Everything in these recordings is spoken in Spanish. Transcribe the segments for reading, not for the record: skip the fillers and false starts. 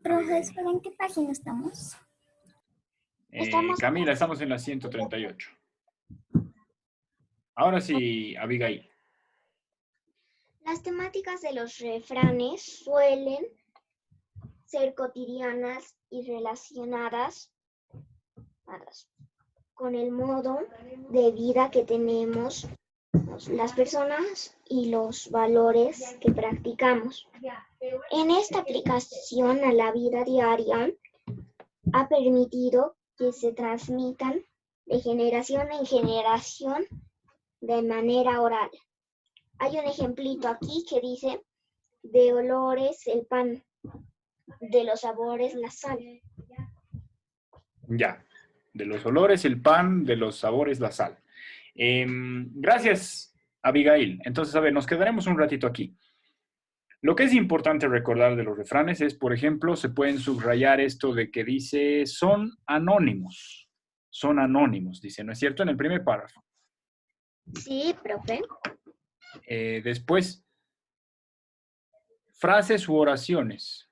Profesor, ¿en qué página estamos? Camila, estamos en la 138. Ahora sí, Abigail. Las temáticas de los refranes suelen ser cotidianas y relacionadas con el modo de vida que tenemos las personas y los valores que practicamos. En esta aplicación a la vida diaria ha permitido que se transmitan de generación en generación de manera oral. Hay un ejemplito aquí que dice: de olores el pan, de los sabores la sal. Ya, de los olores el pan, de los sabores la sal. Gracias, Abigail. Entonces, a ver, nos quedaremos un ratito aquí. Lo que es importante recordar de los refranes es, por ejemplo, se pueden subrayar esto de que dice son anónimos. Son anónimos, dice, ¿no es cierto? En el primer párrafo. Sí, profe. Después, frases u oraciones.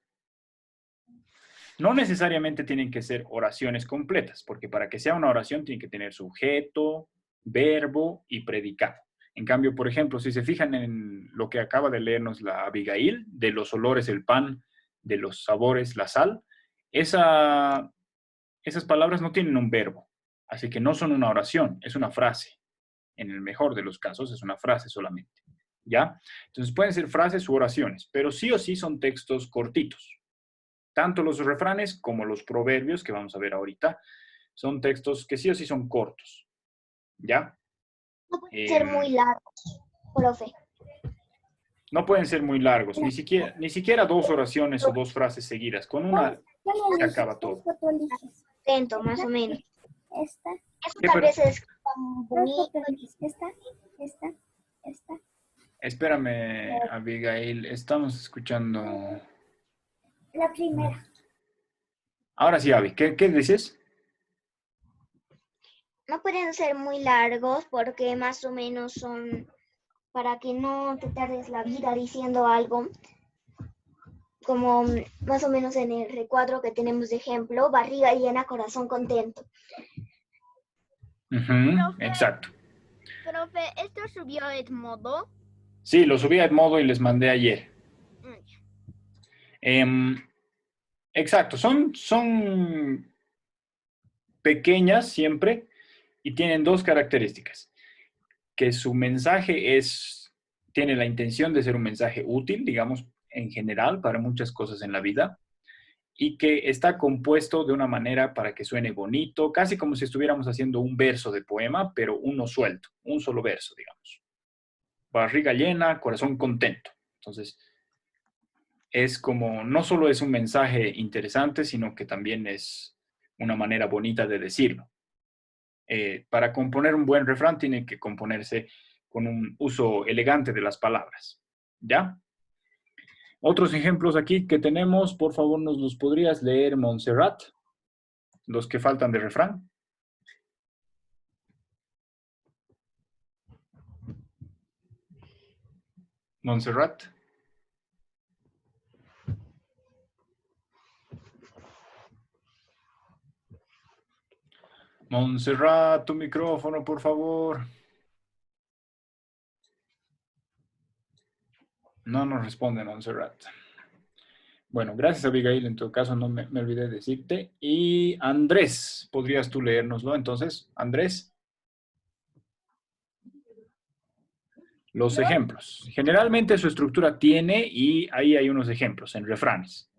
No necesariamente tienen que ser oraciones completas, porque para que sea una oración tiene que tener sujeto, verbo y predicado. En cambio, por ejemplo, si se fijan en lo que acaba de leernos la Abigail, de los olores el pan, de los sabores la sal, esas palabras no tienen un verbo, así que no son una oración, es una frase. En el mejor de los casos es una frase solamente, ¿ya? Entonces pueden ser frases u oraciones, pero sí o sí son textos cortitos. Tanto los refranes como los proverbios, que vamos a ver ahorita, son textos que sí o sí son cortos, ¿ya? No pueden ser muy largos, profe. No pueden ser muy largos, ni siquiera dos oraciones o dos frases seguidas. Con una se acaba todo. Lento, más o menos. Esta. Eso tal vez es bonito. Esta. Espérame, Abigail, estamos escuchando. La primera. Ahora sí, Abby, ¿qué dices? No pueden ser muy largos porque más o menos son para que no te tardes la vida diciendo algo, como más o menos en el recuadro que tenemos de ejemplo: barriga llena, corazón contento. Exacto. Profe, ¿esto subió a Edmodo? Sí, lo subí a Edmodo y les mandé ayer. Exacto, son pequeñas siempre y tienen dos características. Que su mensaje tiene la intención de ser un mensaje útil, digamos, en general, para muchas cosas en la vida, y que está compuesto de una manera para que suene bonito, casi como si estuviéramos haciendo un verso de poema, pero uno suelto, un solo verso, digamos. Barriga llena, corazón contento. Entonces, es como, no solo es un mensaje interesante, sino que también es una manera bonita de decirlo. Para componer un buen refrán tiene que componerse con un uso elegante de las palabras. ¿Ya? Otros ejemplos aquí que tenemos, por favor, ¿nos los podrías leer, Montserrat? Los que faltan de refrán. Montserrat. Montserrat, tu micrófono, por favor. No nos responde Montserrat. Bueno, gracias, Abigail. En todo caso, no me olvidé de decirte. Y Andrés, ¿podrías tú leérnoslo? Entonces, Andrés. Los ejemplos. Generalmente su estructura tiene, y ahí hay unos ejemplos en refranes.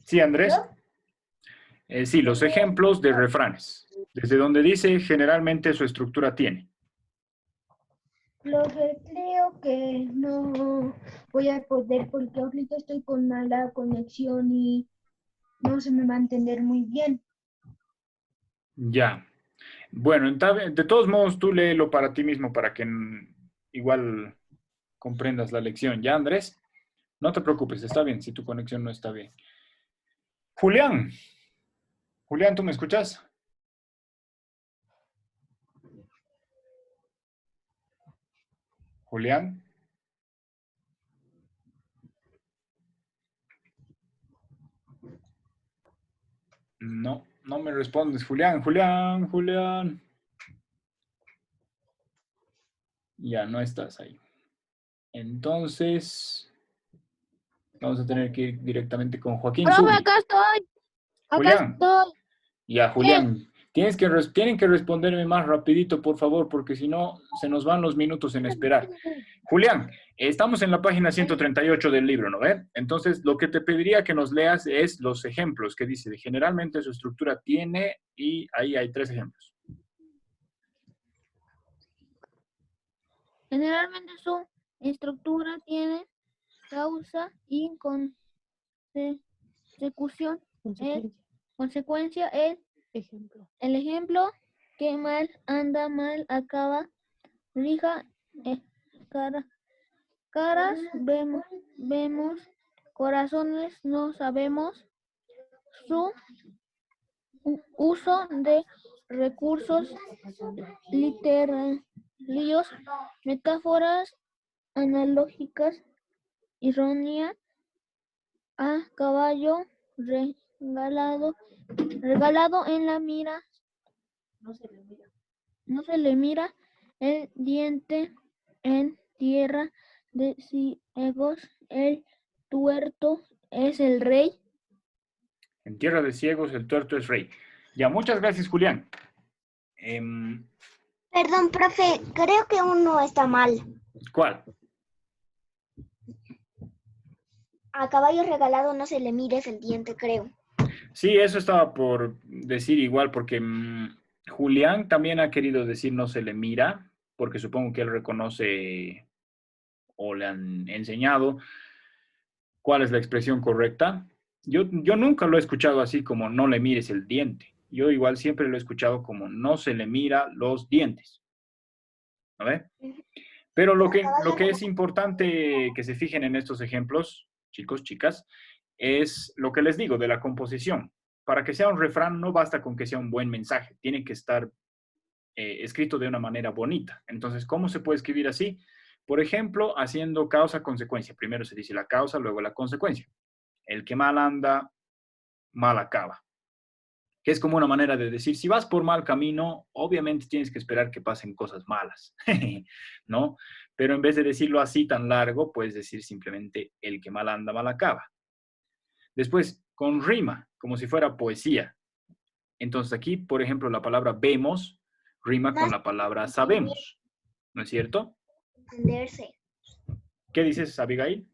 Sí, Andrés. Sí, los ejemplos de refranes. Desde donde dice generalmente su estructura tiene. Profe, creo que no voy a poder porque ahorita estoy con mala conexión y no se me va a entender muy bien. Ya. Bueno, de todos modos, tú léelo para ti mismo para que igual comprendas la lección. ¿Ya, Andrés? No te preocupes, está bien si tu conexión no está bien. Julián. Julián, ¿tú me escuchas? Julián. No, no me respondes. Julián. Ya no estás ahí. Entonces, vamos a tener que ir directamente con Joaquín Profe, Zubri. acá estoy. Acá Julián. estoy. Ya, Julián, tienen que responderme más rapidito, por favor, porque si no, se nos van los minutos en esperar. Julián, estamos en la página 138 del libro, ¿no ve? Entonces, lo que te pediría que nos leas es los ejemplos que dice, generalmente su estructura tiene, y ahí hay 3 ejemplos. Generalmente su estructura tiene causa y consecución. Consecuencia es el ejemplo que mal anda, mal acaba. Rija, caras vemos, corazones no sabemos. Su uso de recursos literarios, metáforas analógicas, ironía, a caballo regalado en la mira, no se le mira el diente en tierra de ciegos, el tuerto es el rey. En tierra de ciegos, el tuerto es rey. Ya, muchas gracias, Julián. Perdón, profe, creo que uno está mal. ¿Cuál? A caballo regalado no se le mires el diente, creo. Sí, eso estaba por decir igual, porque Julián también ha querido decir no se le mira, porque supongo que él reconoce o le han enseñado cuál es la expresión correcta. Yo nunca lo he escuchado así como no le mires el diente. Yo igual siempre lo he escuchado como no se le mira los dientes. ¿No ve? Pero lo que es importante que se fijen en estos ejemplos, chicos, chicas, es lo que les digo de la composición. Para que sea un refrán no basta con que sea un buen mensaje, tiene que estar escrito de una manera bonita. Entonces, ¿cómo se puede escribir así? Por ejemplo, haciendo causa-consecuencia. Primero se dice la causa, luego la consecuencia. El que mal anda, mal acaba. Que es como una manera de decir, si vas por mal camino, obviamente tienes que esperar que pasen cosas malas, ¿no? Pero en vez de decirlo así tan largo, puedes decir simplemente, el que mal anda, mal acaba. Después, con rima, como si fuera poesía. Entonces aquí, por ejemplo, la palabra vemos rima con la palabra sabemos, ¿no es cierto? Entenderse, ¿Qué dices, Abigail?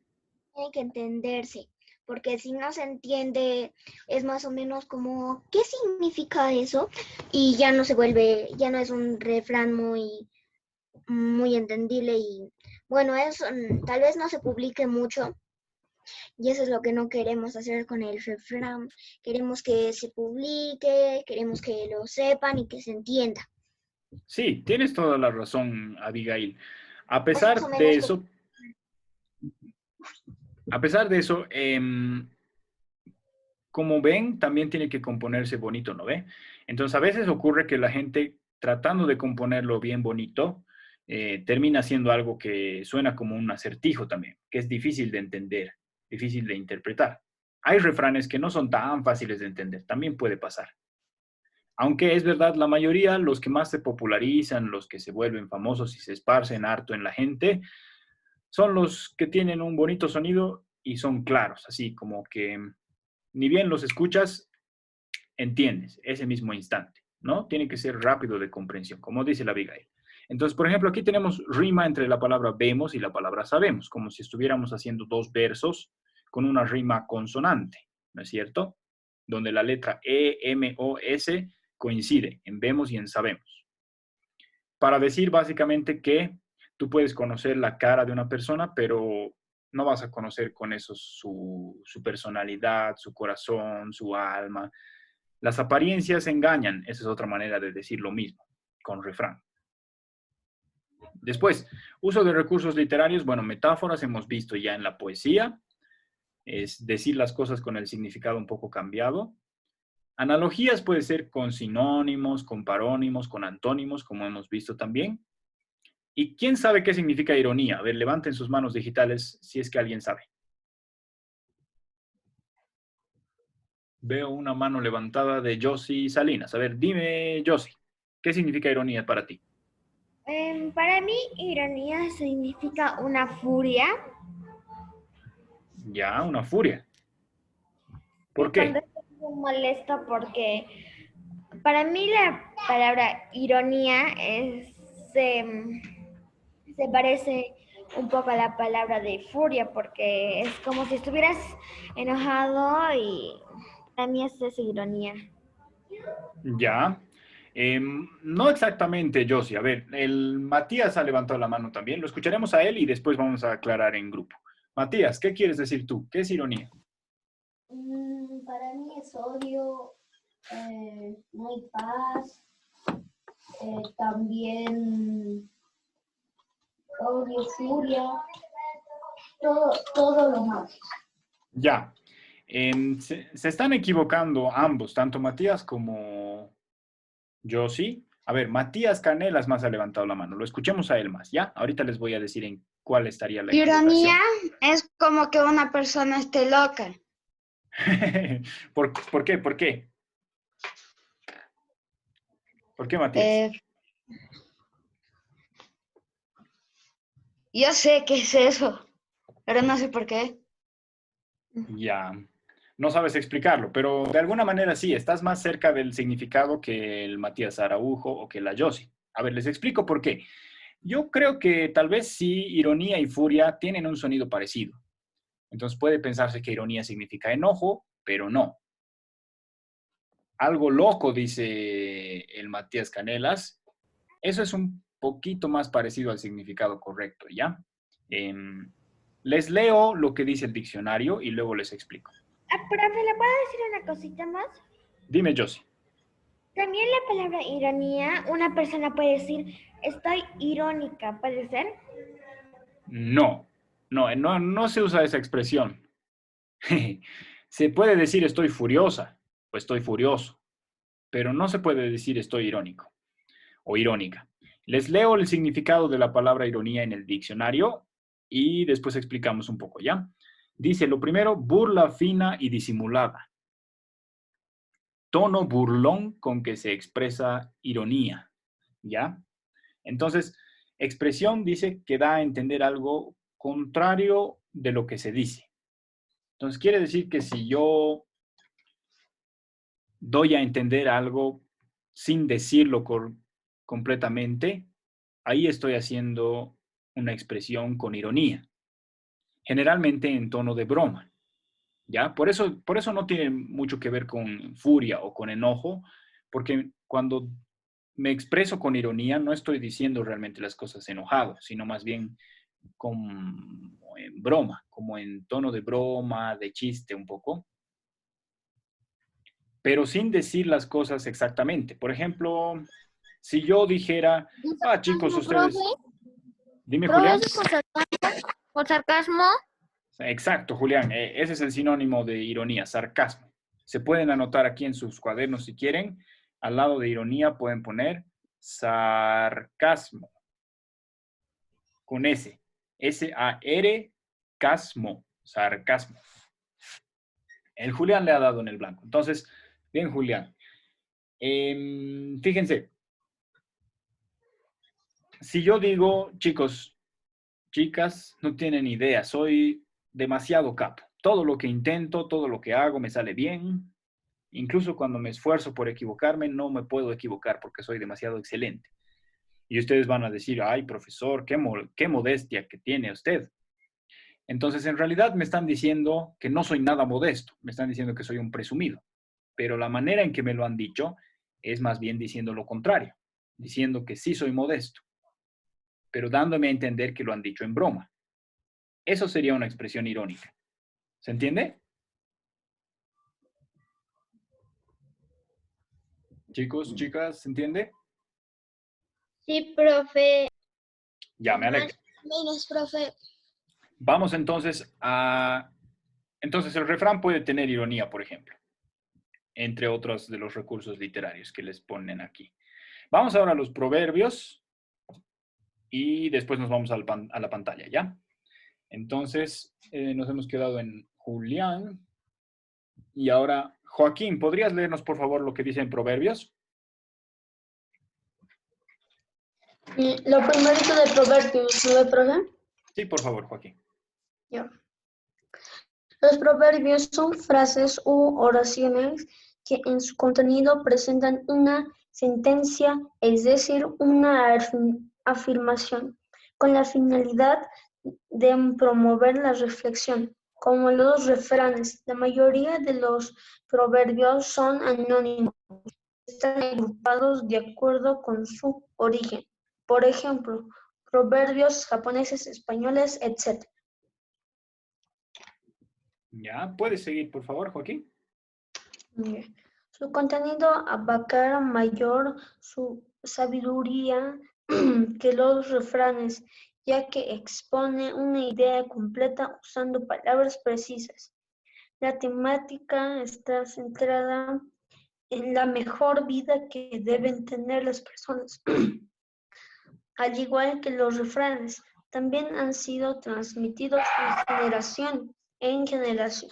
tiene que entenderse, porque si no se entiende, es más o menos como, ¿qué significa eso? Y ya no se vuelve, ya no es un refrán muy entendible y bueno, eso tal vez no se publique mucho y eso es lo que no queremos hacer con el refrán. Queremos que se publique, queremos que lo sepan y que se entienda. Sí, tienes toda la razón, Abigail. A Más pesar o de menos eso, como ven, también tiene que componerse bonito, ¿no ve? Entonces, a veces ocurre que la gente, tratando de componerlo bien bonito, termina siendo algo que suena como un acertijo también, que es difícil de entender, difícil de interpretar. Hay refranes que no son tan fáciles de entender, también puede pasar. Aunque es verdad, la mayoría, los que más se popularizan, los que se vuelven famosos y se esparcen harto en la gente, son los que tienen un bonito sonido y son claros, así como que ni bien los escuchas, entiendes ese mismo instante, ¿no? Tiene que ser rápido de comprensión, como dice la Abigail. Entonces, por ejemplo, aquí tenemos rima entre la palabra vemos y la palabra sabemos, como si estuviéramos haciendo 2 versos con una rima consonante, ¿no es cierto? Donde la letra E, M, O, S coincide en vemos y en sabemos. Para decir básicamente que tú puedes conocer la cara de una persona, pero no vas a conocer con eso su personalidad, su corazón, su alma. Las apariencias engañan, esa es otra manera de decir lo mismo, con refrán. Después, uso de recursos literarios, bueno, metáforas hemos visto ya en la poesía, es decir las cosas con el significado un poco cambiado. Analogías puede ser con sinónimos, con parónimos, con antónimos, como hemos visto también. ¿Y quién sabe qué significa ironía? A ver, levanten sus manos digitales si es que alguien sabe. Veo una mano levantada de Josie Salinas. A ver, dime, Josie, ¿qué significa ironía para ti? Para mí, ironía significa una furia. Ya, una furia. ¿Por Y cuando qué? estoy muy molesta porque para mí la palabra ironía se parece un poco a la palabra de furia porque es como si estuvieras enojado y para mí es esa ironía. Ya. No exactamente, Josie. A ver, el Matías ha levantado la mano también. Lo escucharemos a él y después vamos a aclarar en grupo. Matías, ¿qué quieres decir tú? ¿Qué es ironía? Para mí es odio, no hay paz, también odio, furia, todo lo más. Ya. Se están equivocando ambos, tanto Matías como Josie. A ver, Matías Canelas más ha levantado la mano. Lo escuchemos a él más, ¿ya? Ahorita les voy a decir en cuál estaría la Ironía equivocación. es como que una persona esté loca. ¿Por qué? ¿Por qué? ¿Por qué, Matías? Yo sé qué es eso, pero no sé por qué. Ya. No sabes explicarlo, pero de alguna manera sí, estás más cerca del significado que el Matías Araujo o que la Josie. A ver, les explico por qué. Yo creo que tal vez sí, ironía y furia tienen un sonido parecido. Entonces puede pensarse que ironía significa enojo, pero no. Algo loco, dice el Matías Canelas. Eso es un poquito más parecido al significado correcto, ¿ya? Les leo lo que dice el diccionario y luego les explico. Profe, ¿le puedo decir una cosita más? Dime, Josie. También la palabra ironía, una persona puede decir, estoy irónica, ¿puede ser? No se usa esa expresión. Se puede decir estoy furiosa o estoy furioso, pero no se puede decir estoy irónico o irónica. Les leo el significado de la palabra ironía en el diccionario y después explicamos un poco, ¿ya? Dice, lo primero, burla fina y disimulada. Tono burlón con que se expresa ironía, ¿ya? Entonces, expresión dice que da a entender algo contrario de lo que se dice. Entonces, quiere decir que si yo doy a entender algo sin decirlo completamente, ahí estoy haciendo una expresión con ironía, generalmente en tono de broma, ¿ya? Por eso no tiene mucho que ver con furia o con enojo, porque cuando me expreso con ironía no estoy diciendo realmente las cosas enojado, sino más bien como en broma, como en tono de broma, de chiste un poco, pero sin decir las cosas exactamente. Por ejemplo, si yo dijera, chicos, ustedes... Dime, Julián. ¿Profe, con sarcasmo? Exacto, Julián. Ese es el sinónimo de ironía, sarcasmo. Se pueden anotar aquí en sus cuadernos si quieren. Al lado de ironía pueden poner sarcasmo. Con S. S-A-R, casmo. Sarcasmo. El Julián le ha dado en el blanco. Entonces, bien, Julián. Fíjense. Si yo digo, chicos, chicas, no tienen idea, soy demasiado capo. Todo lo que intento, todo lo que hago me sale bien. Incluso cuando me esfuerzo por equivocarme, no me puedo equivocar porque soy demasiado excelente. Y ustedes van a decir, ay, profesor, qué modestia que tiene usted. Entonces, en realidad me están diciendo que no soy nada modesto, me están diciendo que soy un presumido. Pero la manera en que me lo han dicho es más bien diciendo lo contrario, diciendo que sí soy modesto, pero dándome a entender que lo han dicho en broma. Eso sería una expresión irónica. ¿Se entiende? Chicos, chicas, ¿se entiende? Sí, profe. Ya, me alegro. Menos, profe. Vamos entonces a... Entonces el refrán puede tener ironía, por ejemplo. entre otros de los recursos literarios que les ponen aquí. Vamos ahora a los proverbios y después nos vamos a la pantalla, ¿ya? Entonces, nos hemos quedado en Julián. Y ahora, Joaquín, ¿podrías leernos, por favor, lo que dice en Proverbios? Lo primerito de Proverbios, ¿no, profe? Sí, por favor, Joaquín. Ya. Los proverbios son frases u oraciones que en su contenido presentan una sentencia, es decir, una afirmación, con la finalidad de promover la reflexión. Como los refranes, la mayoría de los proverbios son anónimos, están agrupados de acuerdo con su origen. Por ejemplo, proverbios japoneses, españoles, etc. Ya, puedes seguir, por favor, Joaquín. Bien. Su contenido abarca mayor su sabiduría que los refranes, ya que expone una idea completa usando palabras precisas. La temática está centrada en la mejor vida que deben tener las personas, al igual que los refranes, también han sido transmitidos de generación en generación.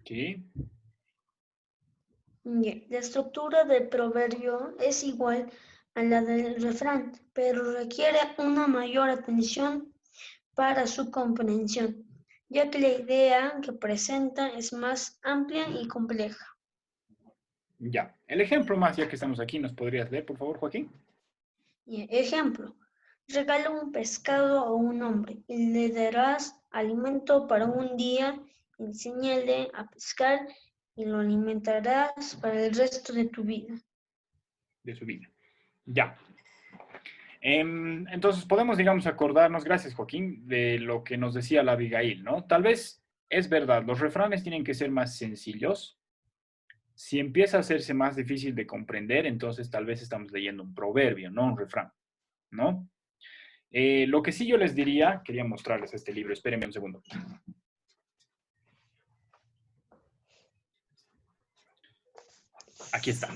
Sí. Bien, la estructura del proverbio es igual a la del refrán, pero requiere una mayor atención para su comprensión, ya que la idea que presenta es más amplia y compleja. Ya. El ejemplo más, ya que estamos aquí, ¿nos podrías leer, por favor, Joaquín? Bien, ejemplo, regala un pescado a un hombre y le darás alimento para un día, enséñale a pescar y lo alimentarás para el resto de tu vida. De su vida. Ya. Entonces, podemos, digamos, acordarnos, gracias, Joaquín, de lo que nos decía la Abigail, ¿no? Tal vez es verdad, los refranes tienen que ser más sencillos. Si empieza a hacerse más difícil de comprender, entonces tal vez estamos leyendo un proverbio, no un refrán, ¿no? Lo que sí yo les diría, quería mostrarles este libro, espérenme un segundo. Aquí está.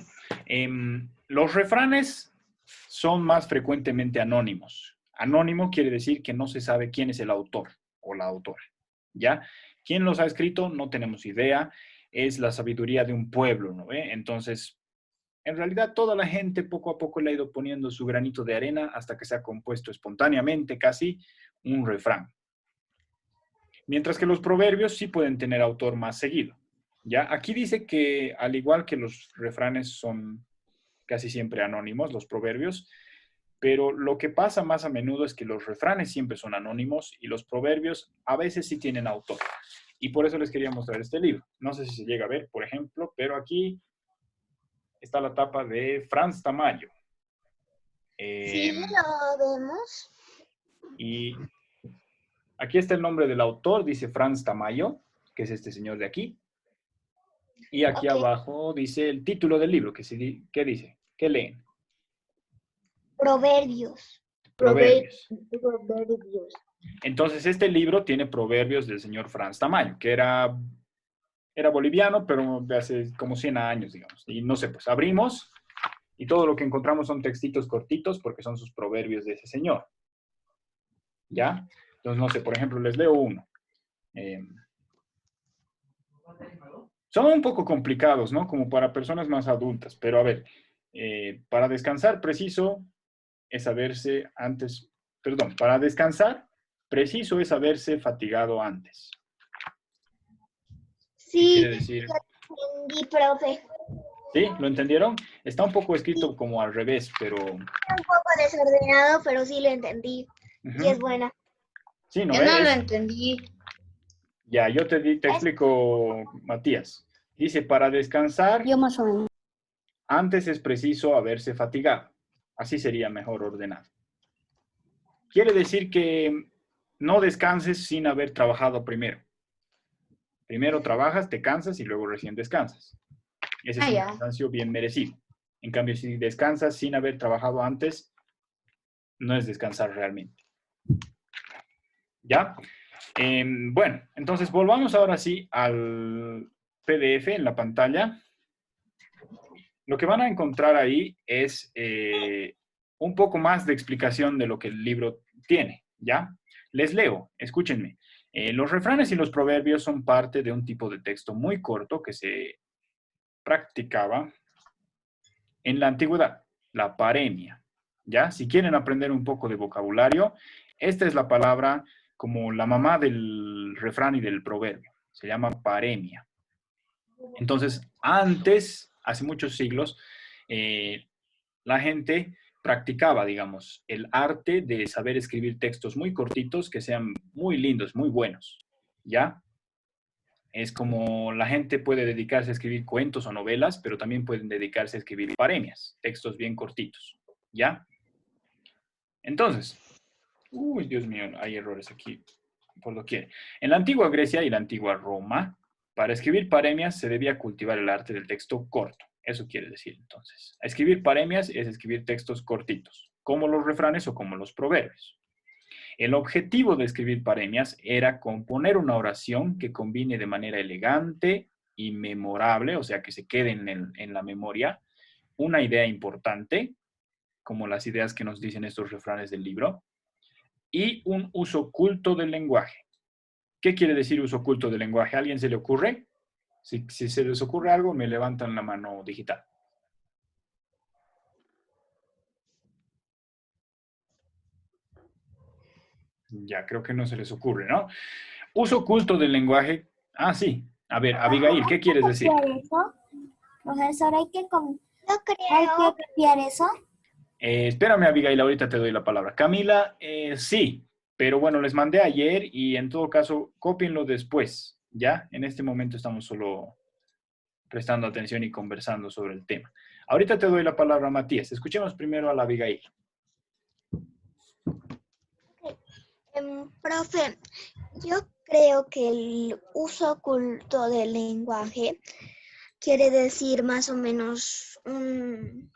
Los refranes son más frecuentemente anónimos. Anónimo quiere decir que no se sabe quién es el autor o la autora, ¿ya? ¿Quién los ha escrito? No tenemos idea. Es la sabiduría de un pueblo, ¿no ve? Entonces, en realidad toda la gente poco a poco le ha ido poniendo su granito de arena hasta que se ha compuesto espontáneamente casi un refrán. Mientras que los proverbios sí pueden tener autor más seguido. ¿Ya? Aquí dice que al igual que los refranes son casi siempre anónimos, los proverbios, pero lo que pasa más a menudo es que los refranes siempre son anónimos y los proverbios a veces sí tienen autor. Y por eso les quería mostrar este libro. No sé si se llega a ver, por ejemplo, pero aquí está la tapa de Franz Tamayo. Sí, lo vemos. Y aquí está el nombre del autor, dice Franz Tamayo, que es este señor de aquí. Y aquí abajo dice el título del libro, ¿qué dice? ¿Qué leen? Proverbios. Proverbios. Proverbios. Entonces, este libro tiene proverbios del señor Franz Tamayo, que era boliviano, pero de hace como 100 años, digamos. Y no sé, pues abrimos y todo lo que encontramos son textitos cortitos porque son sus proverbios de ese señor. ¿Ya? Entonces, no sé, por ejemplo, les leo uno. Son un poco complicados, ¿no? Como para personas más adultas, pero a ver, para descansar preciso es haberse antes, perdón, para descansar preciso es haberse fatigado antes. Sí, Quiere decir, entendí, profe. ¿sí? ¿Lo entendieron? Está un poco escrito como al revés, pero... Un poco desordenado, pero sí lo entendí. Y es buena. Sí, ¿no Yo no lo ves? entendí. Ya, yo te explico, Matías. Dice, para descansar, Yo más o menos. antes es preciso haberse fatigado. Así sería mejor ordenado. Quiere decir que no descanses sin haber trabajado primero. Primero trabajas, te cansas y luego recién descansas. Ese es un cansancio bien merecido. En cambio, si descansas sin haber trabajado antes, no es descansar realmente. ¿Ya? Bueno, entonces volvamos ahora sí al PDF en la pantalla. Lo que van a encontrar ahí es un poco más de explicación de lo que el libro tiene, ¿ya? Les leo, escúchenme. Los refranes y los proverbios son parte de un tipo de texto muy corto que se practicaba en la antigüedad, la paremia, ¿ya? Si quieren aprender un poco de vocabulario, esta es la palabra como la mamá del refrán y del proverbio. Se llama paremia. Entonces, antes, hace muchos siglos, la gente practicaba, digamos, el arte de saber escribir textos muy cortitos que sean muy lindos, muy buenos, ¿ya? Es como la gente puede dedicarse a escribir cuentos o novelas, pero también pueden dedicarse a escribir paremias, textos bien cortitos, ¿ya? Entonces, uy, Dios mío, hay errores aquí por doquier. En la antigua Grecia y la antigua Roma, para escribir paremias se debía cultivar el arte del texto corto. Eso quiere decir, entonces. Escribir paremias es escribir textos cortitos, como los refranes o como los proverbios. El objetivo de escribir paremias era componer una oración que combine de manera elegante y memorable, o sea, que se quede en la memoria, una idea importante, como las ideas que nos dicen estos refranes del libro, y un uso culto del lenguaje. ¿Qué quiere decir uso culto del lenguaje? ¿A alguien se le ocurre? Si se les ocurre algo, me levantan la mano digital. Ya, creo que no se les ocurre, ¿no? Uso culto del lenguaje. Ah, sí. A ver, Abigail, ¿qué quieres decir? Eso, profesor, hay que Yo copiar eso. Espérame, Abigail, ahorita te doy la palabra. Camila, sí, pero bueno, les mandé ayer y en todo caso, cópienlo después, ¿ya? En este momento estamos solo prestando atención y conversando sobre el tema. Ahorita te doy la palabra, Matías. Escuchemos primero a la Abigail. Profe, yo creo que el uso oculto del lenguaje quiere decir más o menos un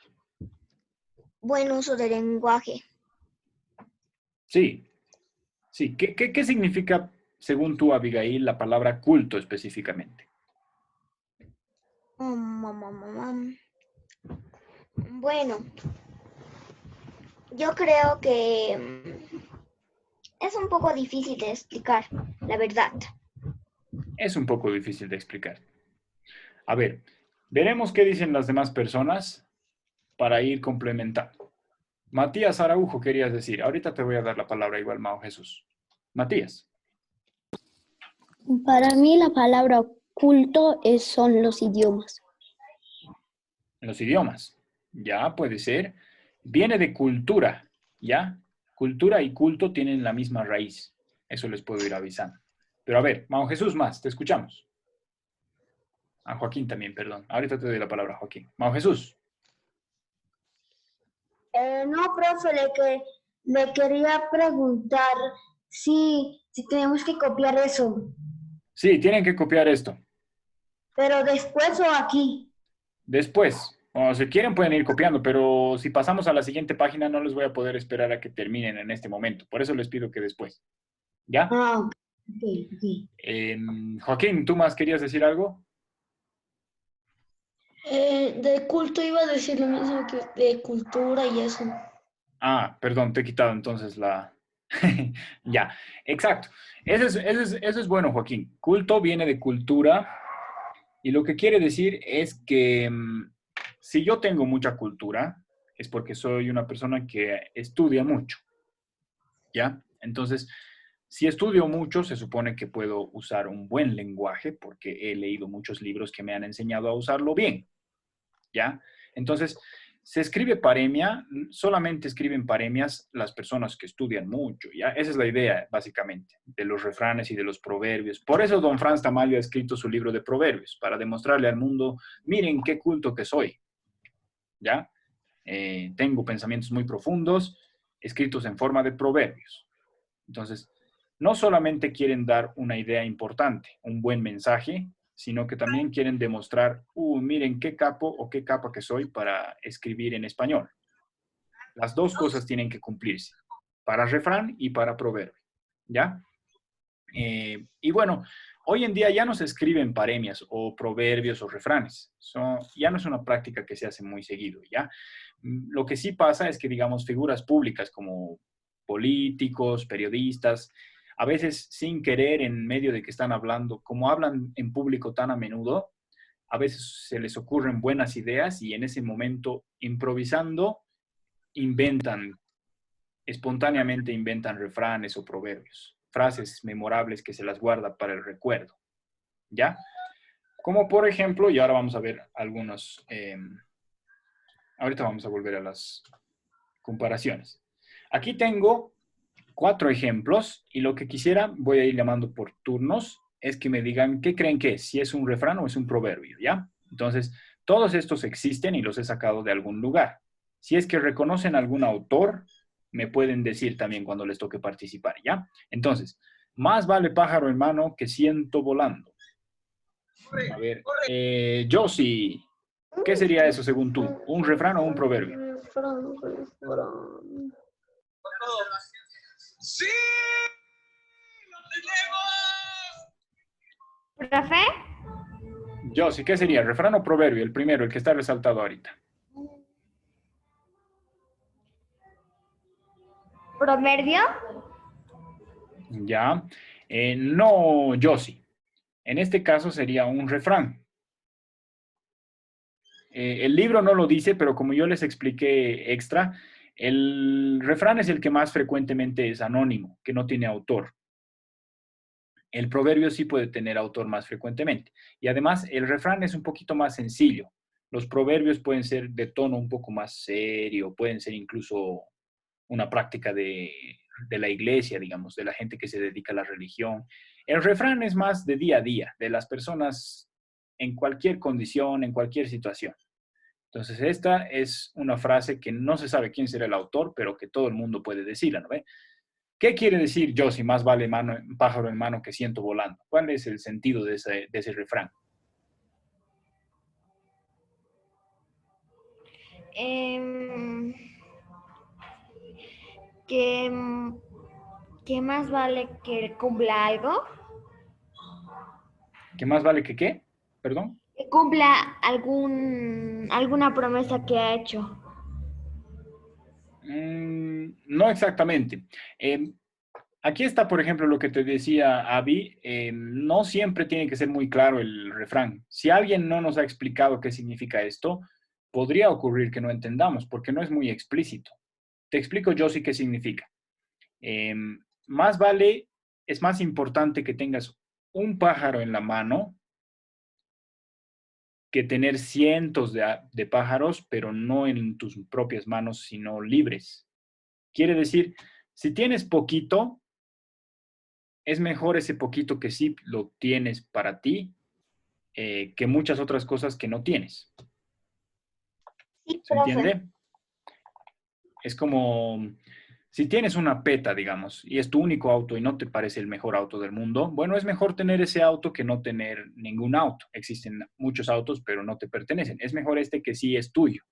buen uso del lenguaje. Sí, sí. ¿Qué significa, según tú, Abigail, la palabra culto específicamente? Bueno, yo creo que es un poco difícil de explicar, la verdad. Es un poco difícil de explicar. A ver, veremos qué dicen las demás personas para ir complementando. Matías Araujo, querías decir. Ahorita te voy a dar la palabra igual, Mao Jesús. Matías. Para mí la palabra culto son los idiomas. Los idiomas. Ya, puede ser. Viene de cultura, ¿ya? Cultura y culto tienen la misma raíz. Eso les puedo ir avisando. Pero a ver, Mao Jesús más, te escuchamos. A Joaquín también, perdón. Ahorita te doy la palabra, Joaquín. Mao Jesús. No, profe, le quería preguntar si tenemos que copiar eso, Sí, tienen que copiar esto. pero después o aquí. Después, o si quieren pueden ir copiando, pero si pasamos a la siguiente página no les voy a poder esperar a que terminen en este momento. Por eso les pido que después. ¿Ya? Ah, ok. Joaquín, ¿tú más querías decir algo? De culto iba a decir lo mismo que de cultura y eso. Ah, perdón, te he quitado entonces la... Ya, exacto. Eso es bueno, Joaquín. Culto viene de cultura y lo que quiere decir es que si yo tengo mucha cultura es porque soy una persona que estudia mucho, ¿ya? Entonces, si estudio mucho, se supone que puedo usar un buen lenguaje porque he leído muchos libros que me han enseñado a usarlo bien, ¿ya? Entonces, se escribe paremia, solamente escriben paremias las personas que estudian mucho, ¿ya? Esa es la idea, básicamente, de los refranes y de los proverbios. Por eso don Franz Tamayo ha escrito su libro de proverbios, para demostrarle al mundo, miren qué culto que soy, ¿ya? Tengo pensamientos muy profundos, escritos en forma de proverbios. Entonces, no solamente quieren dar una idea importante, un buen mensaje, sino que también quieren demostrar, miren qué capo o qué capa que soy para escribir en español. Las dos cosas tienen que cumplirse, para refrán y para proverbio, ¿ya? Y bueno, hoy en día ya no se escriben paremias o proverbios o refranes. Ya no es una práctica que se hace muy seguido, ¿ya? Lo que sí pasa es que, digamos, figuras públicas como políticos, periodistas, a veces sin querer en medio de que están hablando, como hablan en público tan a menudo, a veces se les ocurren buenas ideas y en ese momento, improvisando, inventan, espontáneamente inventan refranes o proverbios, frases memorables que se las guarda para el recuerdo, ¿ya? Como por ejemplo, y ahora vamos a ver algunos, ahorita vamos a volver a las comparaciones. Aquí tengo 4 ejemplos y lo que quisiera, voy a ir llamando por turnos, es que me digan qué creen que es, si es un refrán o es un proverbio, ¿ya? Entonces, todos estos existen y los he sacado de algún lugar. Si es que reconocen algún autor, me pueden decir también cuando les toque participar, ¿ya? Entonces, más vale pájaro en mano que ciento volando. A ver, Josie, ¿qué sería eso según tú? ¿Un refrán o un proverbio? ¡Sí! ¡Lo tenemos! ¿Profe? Josie, ¿qué sería? ¿Refrán o proverbio? El primero, el que está resaltado ahorita. ¿Proverbio? Ya. No, Josie. En este caso sería un refrán. El libro no lo dice, pero como yo les expliqué extra, el refrán es el que más frecuentemente es anónimo, que no tiene autor. El proverbio sí puede tener autor más frecuentemente. Y además, el refrán es un poquito más sencillo. Los proverbios pueden ser de tono un poco más serio, pueden ser incluso una práctica de la iglesia, digamos, de la gente que se dedica a la religión. El refrán es más de día a día, de las personas en cualquier condición, en cualquier situación. Entonces, esta es una frase que no se sabe quién será el autor, pero que todo el mundo puede decirla, ¿no ve? ¿Qué quiere decir yo si más vale pájaro en mano que ciento volando? ¿Cuál es el sentido de ese refrán? Em, que, que más vale que cumpla algo, ¿Qué más vale que qué? Perdón. que cumpla alguna promesa que ha hecho. No exactamente. Aquí está, por ejemplo, lo que te decía Abby. No siempre tiene que ser muy claro el refrán. Si alguien no nos ha explicado qué significa esto, podría ocurrir que no entendamos, porque no es muy explícito. Te explico yo sí qué significa. Más vale, es más importante que tengas un pájaro en la mano que tener cientos de pájaros, pero no en tus propias manos, sino libres. Quiere decir, si tienes poquito, es mejor ese poquito que sí lo tienes para ti que muchas otras cosas que no tienes. Sí, ¿Se profe. entiende? Es como si tienes una Peta, digamos, y es tu único auto y no te parece el mejor auto del mundo, bueno, es mejor tener ese auto que no tener ningún auto. Existen muchos autos, pero no te pertenecen. Es mejor este que sí es tuyo.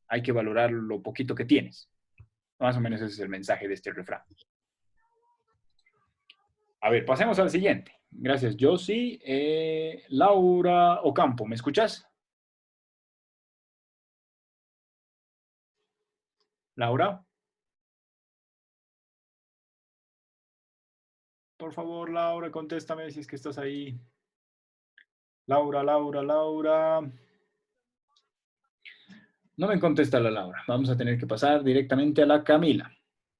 Hay que valorar lo poquito que tienes. Más o menos ese es el mensaje de este refrán. A ver, pasemos al siguiente. Gracias, Josie. Laura Ocampo, ¿me escuchas? Laura. Por favor, Laura, contéstame si es que estás ahí. Laura, Laura, Laura. No me contesta la Laura. Vamos a tener que pasar directamente a la Camila.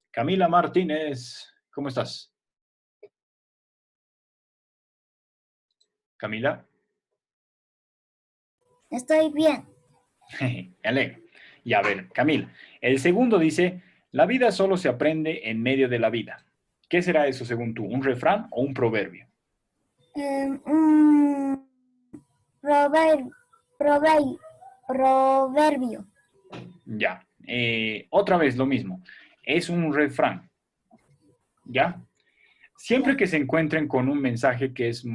Camila Martínez, ¿cómo estás? Camila. Estoy bien. Me alegro. Y a ver, Camila. El segundo dice, la vida solo se aprende en medio de la vida. ¿Qué será eso según tú? ¿Un refrán o un proverbio? Un proverbio. Ya. Otra vez lo mismo. Es un refrán. ¿Ya? Siempre que se encuentren con un mensaje que es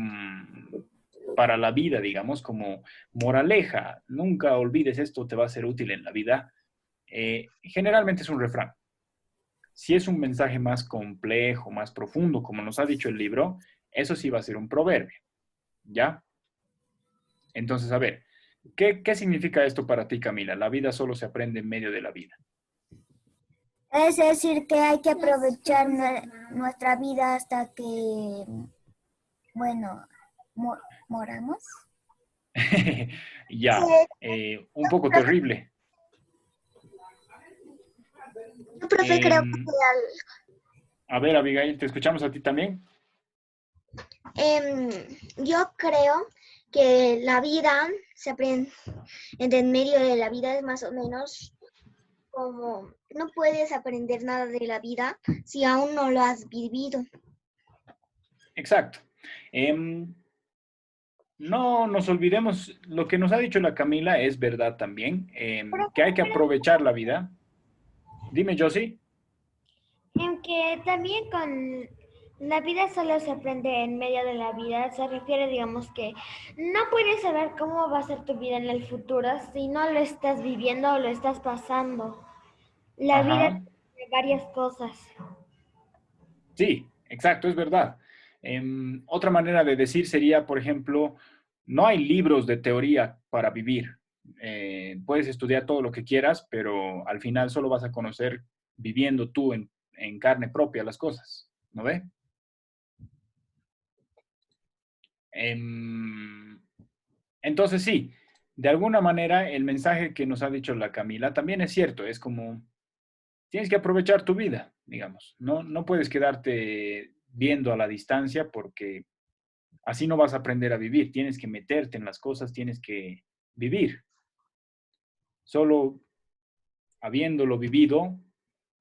para la vida, digamos, como moraleja, nunca olvides esto, te va a ser útil en la vida, generalmente es un refrán. Si es un mensaje más complejo, más profundo, como nos ha dicho el libro, eso sí va a ser un proverbio, ¿ya? Entonces, a ver, ¿qué significa esto para ti, Camila? La vida solo se aprende en medio de la vida. Es decir, que hay que aprovechar nuestra vida hasta que, bueno, moramos. Ya, un poco terrible. Yo, profe, creo Em, a ver, Abigail, ¿te escuchamos a ti también? yo creo que la vida se aprende en medio de la vida, es más o menos como no puedes aprender nada de la vida si aún no lo has vivido. Exacto. No nos olvidemos, lo que nos ha dicho la Camila es verdad también, que hay que aprovechar la vida. Dime, Josie. Aunque también con la vida solo se aprende en medio de la vida, se refiere, digamos, que no puedes saber cómo va a ser tu vida en el futuro si no lo estás viviendo o lo estás pasando. La vida Ajá. tiene varias cosas. Sí, exacto, es verdad. Otra manera de decir sería, por ejemplo, no hay libros de teoría para vivir. Puedes estudiar todo lo que quieras, pero al final solo vas a conocer viviendo tú en carne propia las cosas, ¿no ve? Em, entonces sí, de alguna manera el mensaje que nos ha dicho la Camila también es cierto, es como tienes que aprovechar tu vida, digamos, no puedes quedarte viendo a la distancia porque así no vas a aprender a vivir, tienes que meterte en las cosas, tienes que vivir. Solo habiéndolo vivido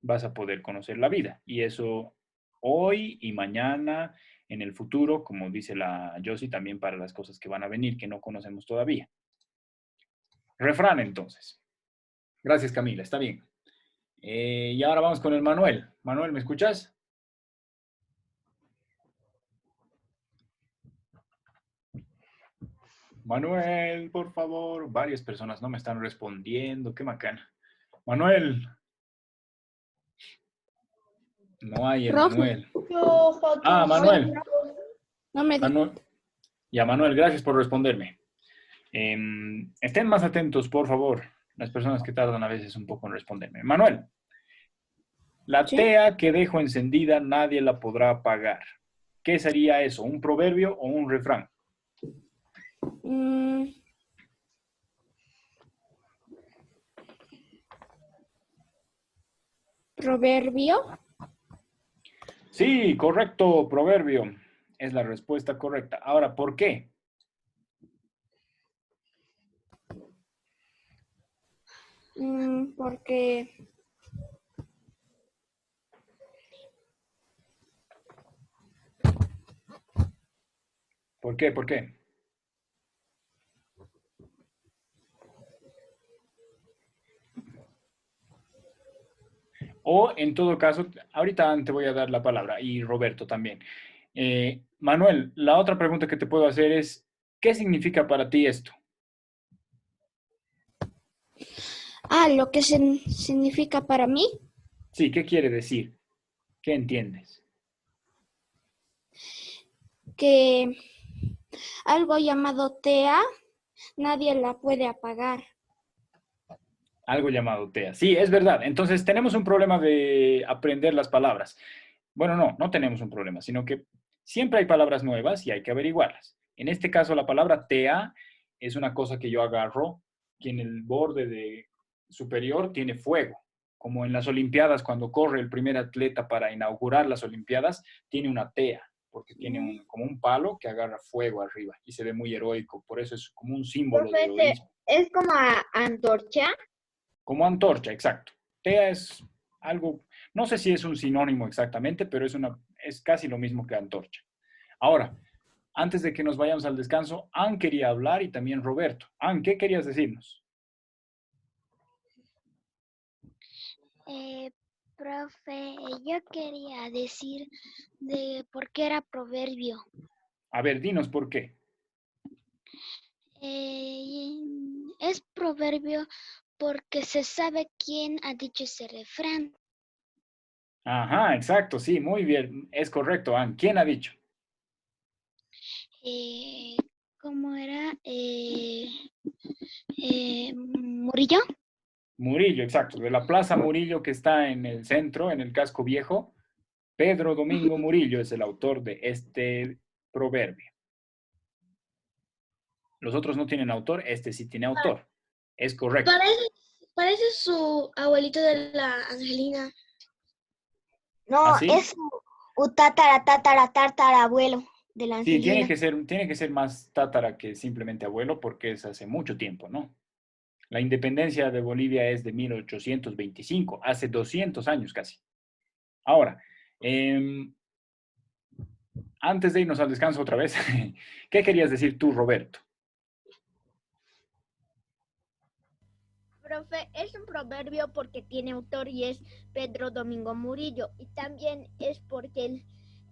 vas a poder conocer la vida y eso hoy y mañana, en el futuro, como dice la Josie, también para las cosas que van a venir que no conocemos todavía. Refrán entonces. Gracias, Camila, está bien. Y ahora vamos con el Manuel. Manuel, ¿me escuchas? Manuel, por favor. Varias personas no me están respondiendo. Qué macana. Manuel. No hay el Profe, Manuel. Ah, Manuel. no me di. Manuel. Ya, Manuel, gracias por responderme. Estén más atentos, por favor. Las personas que tardan a veces un poco en responderme. Manuel, la ¿Sí? tea que dejo encendida nadie la podrá apagar. ¿Qué sería eso? ¿Un proverbio o un refrán? Mm, proverbio. Sí, correcto, proverbio. Es la respuesta correcta. Ahora, ¿por qué? Porque ¿Por qué? ¿Por qué? O en todo caso, ahorita te voy a dar la palabra y Roberto también. Manuel, la otra pregunta que te puedo hacer es, ¿qué significa para ti esto? lo que significa para mí Sí, ¿qué quiere decir? ¿Qué entiendes? que algo llamado TEA nadie la puede apagar. Algo llamado TEA. Sí, es verdad. Entonces tenemos un problema de aprender las palabras. Bueno, no tenemos un problema, sino que siempre hay palabras nuevas y hay que averiguarlas. En este caso, la palabra TEA es una cosa que yo agarro que en el borde superior tiene fuego. Como en las Olimpiadas, cuando corre el primer atleta para inaugurar las Olimpiadas, tiene una TEA, porque tiene como un palo que agarra fuego arriba y se ve muy heroico. Por eso es como un símbolo de Profe, heroísmo. ¿es como antorcha? Como antorcha, exacto. TEA es algo, no sé si es un sinónimo exactamente, pero es casi lo mismo que antorcha. Ahora, antes de que nos vayamos al descanso, Ann quería hablar y también Roberto. Ann, ¿qué querías decirnos? Profe, yo quería decir de por qué era proverbio. A ver, dinos por qué. Es proverbio porque se sabe quién ha dicho ese refrán. Ajá, exacto, sí, muy bien. Es correcto, Ann. ¿Quién ha dicho? ¿Cómo era? ¿Murillo? Murillo, exacto. De la Plaza Murillo que está en el centro, en el casco viejo. Pedro Domingo Murillo es el autor de este proverbio. Los otros no tienen autor, este sí tiene autor. Es correcto. Parece su abuelito de la Angelina. No, ¿Ah, sí? es su tatarabuelo de la Sí, Angelina. tiene que ser más tátara que simplemente abuelo porque es hace mucho tiempo, ¿no? La independencia de Bolivia es de 1825, hace 200 años casi. Ahora, antes de irnos al descanso otra vez, ¿qué querías decir tú, Roberto? Profe, es un proverbio porque tiene autor y es Pedro Domingo Murillo. Y también es porque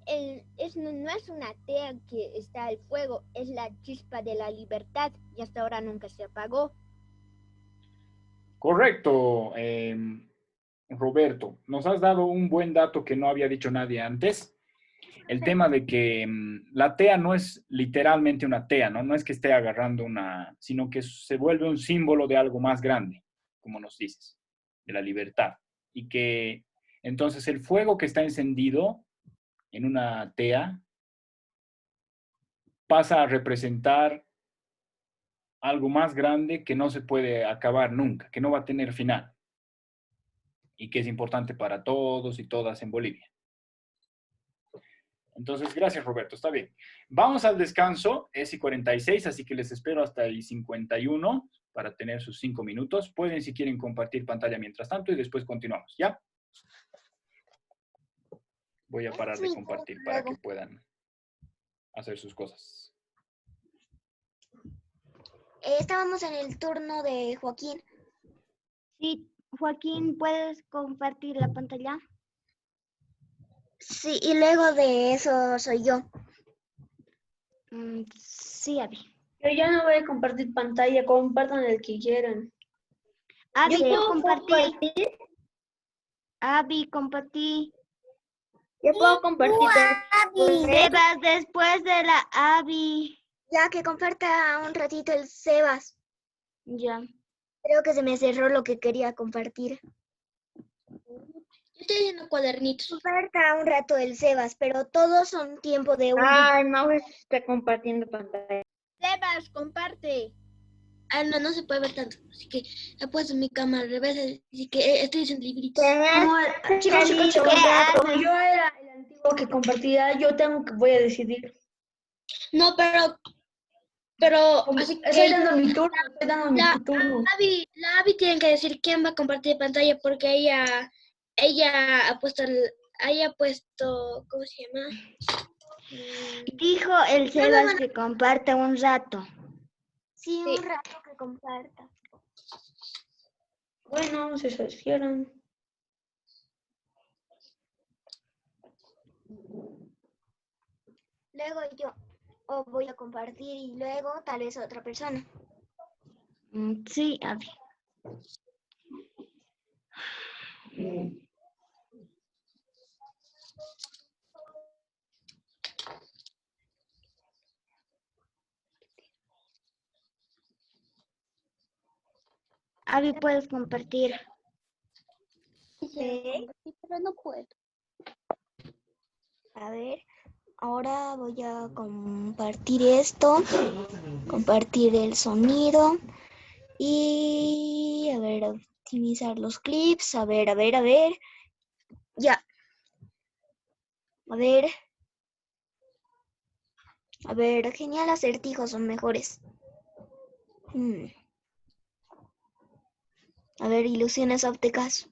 no es una tea que está al fuego, es la chispa de la libertad y hasta ahora nunca se apagó. Correcto, Roberto. Nos has dado un buen dato que no había dicho nadie antes. El tema de que la tea no es literalmente una tea, ¿no? No es que esté agarrando sino que se vuelve un símbolo de algo más grande, como nos dices, de la libertad. Y que entonces el fuego que está encendido en una tea pasa a representar algo más grande que no se puede acabar nunca, que no va a tener final. Y que es importante para todos y todas en Bolivia. Entonces, gracias, Roberto. Está bien. Vamos al descanso. Es y 46, así que les espero hasta el 51 para tener sus 5 minutos. Pueden, si quieren, compartir pantalla mientras tanto y después continuamos, ¿ya? Voy a parar de compartir para que puedan hacer sus cosas. Estábamos en el turno de Joaquín. Sí, Joaquín, ¿puedes compartir la pantalla? Sí, y luego de eso soy yo. Sí, Abby. Yo ya no voy a compartir pantalla, compartan el que quieran. Abby, Yo yo puedo compartí. Abby, compartí. Yo puedo compartir. Sebas, después de la Abby. Ya que comparta un ratito el Sebas. Ya. Creo que se me cerró lo que quería compartir. Yo estoy haciendo cuadernitos. Comparta un rato el Sebas, pero todos son tiempo de uno. Ay, no está compartiendo pantalla. Sebas, comparte. Ah, no se puede ver tanto. Así que he puesto mi cámara al revés. Así que estoy haciendo libritos. Chicos, como yo era el antiguo que compartía, yo voy a decidir. No, pero así Estoy que dando mi turno, la Abby tiene que decir quién va a compartir pantalla porque ella ha puesto ¿cómo se llama? Dijo el Sebas que comparta un rato. Sí, un rato que comparta. Bueno, si se quieran. Luego yo voy a compartir y luego tal vez otra persona. Sí, Abby. Abby, puedes compartir. Sí, pero no puedo. A ver, ahora voy a compartir esto, compartir el sonido y a ver, optimizar los clips, a ver, ya. A ver, genial, acertijos son mejores. A ver, ilusiones ópticas.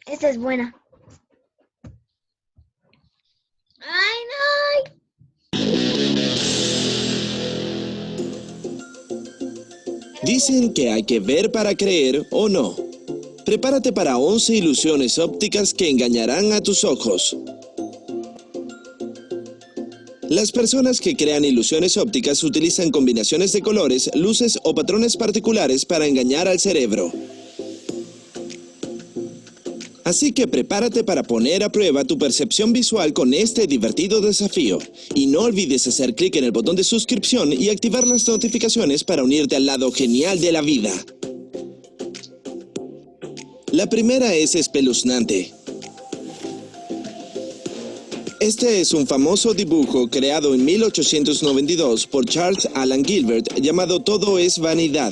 Esta es buena. ¡Ay, no! Dicen que hay que ver para creer o no. Prepárate para 11 ilusiones ópticas que engañarán a tus ojos. Las personas que crean ilusiones ópticas utilizan combinaciones de colores, luces o patrones particulares para engañar al cerebro. Así que prepárate para poner a prueba tu percepción visual con este divertido desafío. Y no olvides hacer clic en el botón de suscripción y activar las notificaciones para unirte al lado genial de la vida. La primera es espeluznante. Este es un famoso dibujo creado en 1892 por Charles Alan Gilbert llamado Todo es vanidad.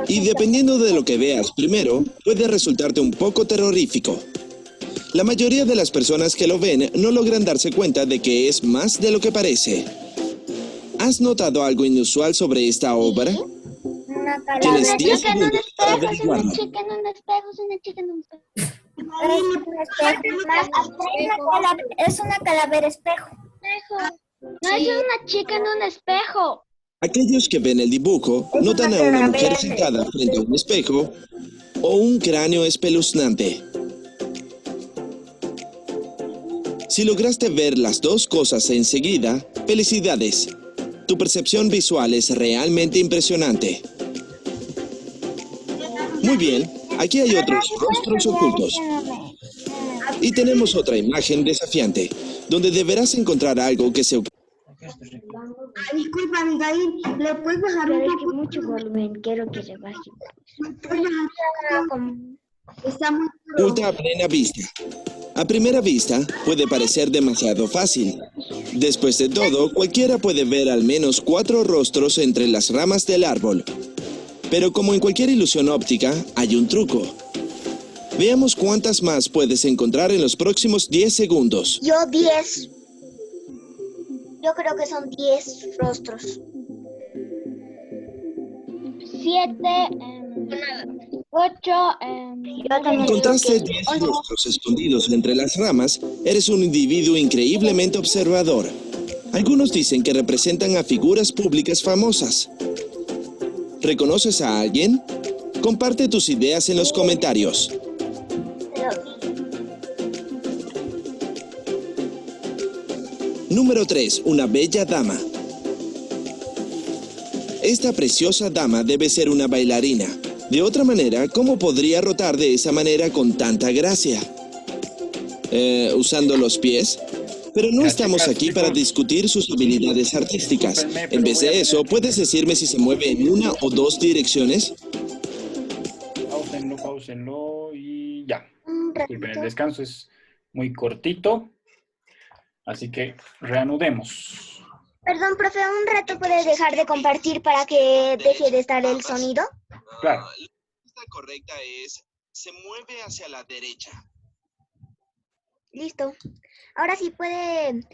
Y dependiendo de lo que veas primero, puede resultarte un poco terrorífico. La mayoría de las personas que lo ven no logran darse cuenta de que es más de lo que parece. ¿Has notado algo inusual sobre esta obra? Una Tienes calavera. 10 segundos para Es una averiguarlo. chica en un espejo, es una chica en un espejo. Es una calavera espejo. No es una chica en un espejo. Aquellos que ven el dibujo notan a una mujer sentada frente a un espejo o un cráneo espeluznante. Si lograste ver las dos cosas enseguida, felicidades. Tu percepción visual es realmente impresionante. Muy bien, aquí hay otros rostros ocultos. Y tenemos otra imagen desafiante, donde deberás encontrar algo que se... Disculpa, Abigail, ¿le puedes bajar Pero un es que poco? mucho volumen, quiero que se baje. Está muy... Ultra a plena vista. A primera vista, puede parecer demasiado fácil. Después de todo, cualquiera puede ver al menos 4 rostros entre las ramas del árbol. Pero como en cualquier ilusión óptica, hay un truco. Veamos cuántas más puedes encontrar en los próximos 10 segundos. Yo 10. Yo creo que son 10 rostros. 7, 8, Yo también digo Encontraste que 10 rostros escondidos entre las ramas. Eres un individuo increíblemente observador. Algunos dicen que representan a figuras públicas famosas. ¿Reconoces a alguien? Comparte tus ideas en los comentarios. Número 3. Una bella dama. Esta preciosa dama debe ser una bailarina. De otra manera, ¿cómo podría rotar de esa manera con tanta gracia? ¿Usando los pies? Pero no estamos aquí para discutir sus habilidades artísticas. En vez de eso, ¿puedes decirme si se mueve en una o dos direcciones? Páusenlo y ya. un Disculpen, el ratito. descanso es muy cortito. Así que reanudemos. Perdón, profe, un rato puede dejar de compartir para que deje de estar el sonido. Claro. La respuesta correcta es, se mueve hacia la derecha. Listo. Ahora sí puede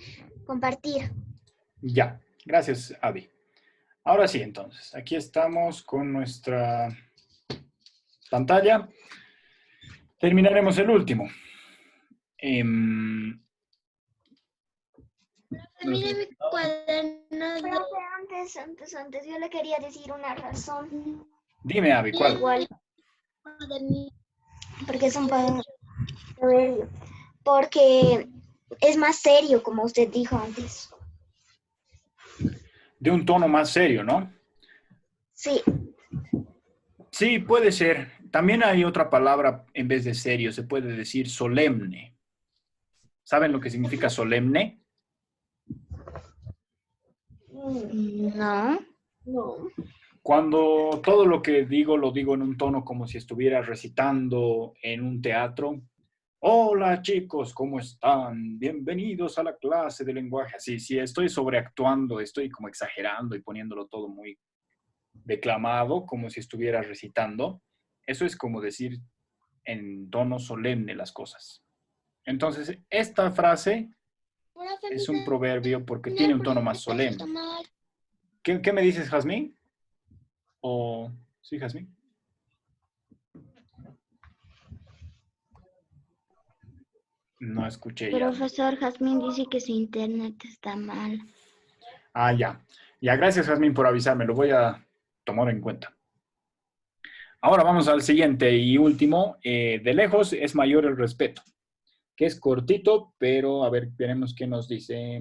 compartir. Ya. Gracias, Abby. Ahora sí, entonces. Aquí estamos con nuestra pantalla. Terminaremos el último. Mire mi cuaderno. Profe, antes, yo le quería decir una razón. Dime, Abby, ¿cuál? Igual, porque es un proverbio. Porque es más serio, como usted dijo antes. De un tono más serio, ¿no? Sí, Sí, puede ser. También hay otra palabra en vez de serio. Se puede decir solemne. ¿Saben lo que significa solemne? No. no. Cuando todo lo que digo lo digo en un tono como si estuviera recitando en un teatro. Hola chicos, ¿cómo están? Bienvenidos a la clase de lenguaje. Sí, estoy sobreactuando, estoy como exagerando y poniéndolo todo muy declamado, como si estuviera recitando. Eso es como decir en tono solemne las cosas. Entonces, esta frase es un proverbio porque tiene un tono más solemne. ¿Qué me dices, Jazmín? ¿O sí, Jazmín? No escuché ya. Profesor Jazmín dice que su internet está mal. Ah, ya. Ya, gracias, Jazmín, por avisarme. Lo voy a tomar en cuenta. Ahora vamos al siguiente y último. De lejos es mayor el respeto, que es cortito, pero a ver, veremos qué nos dice.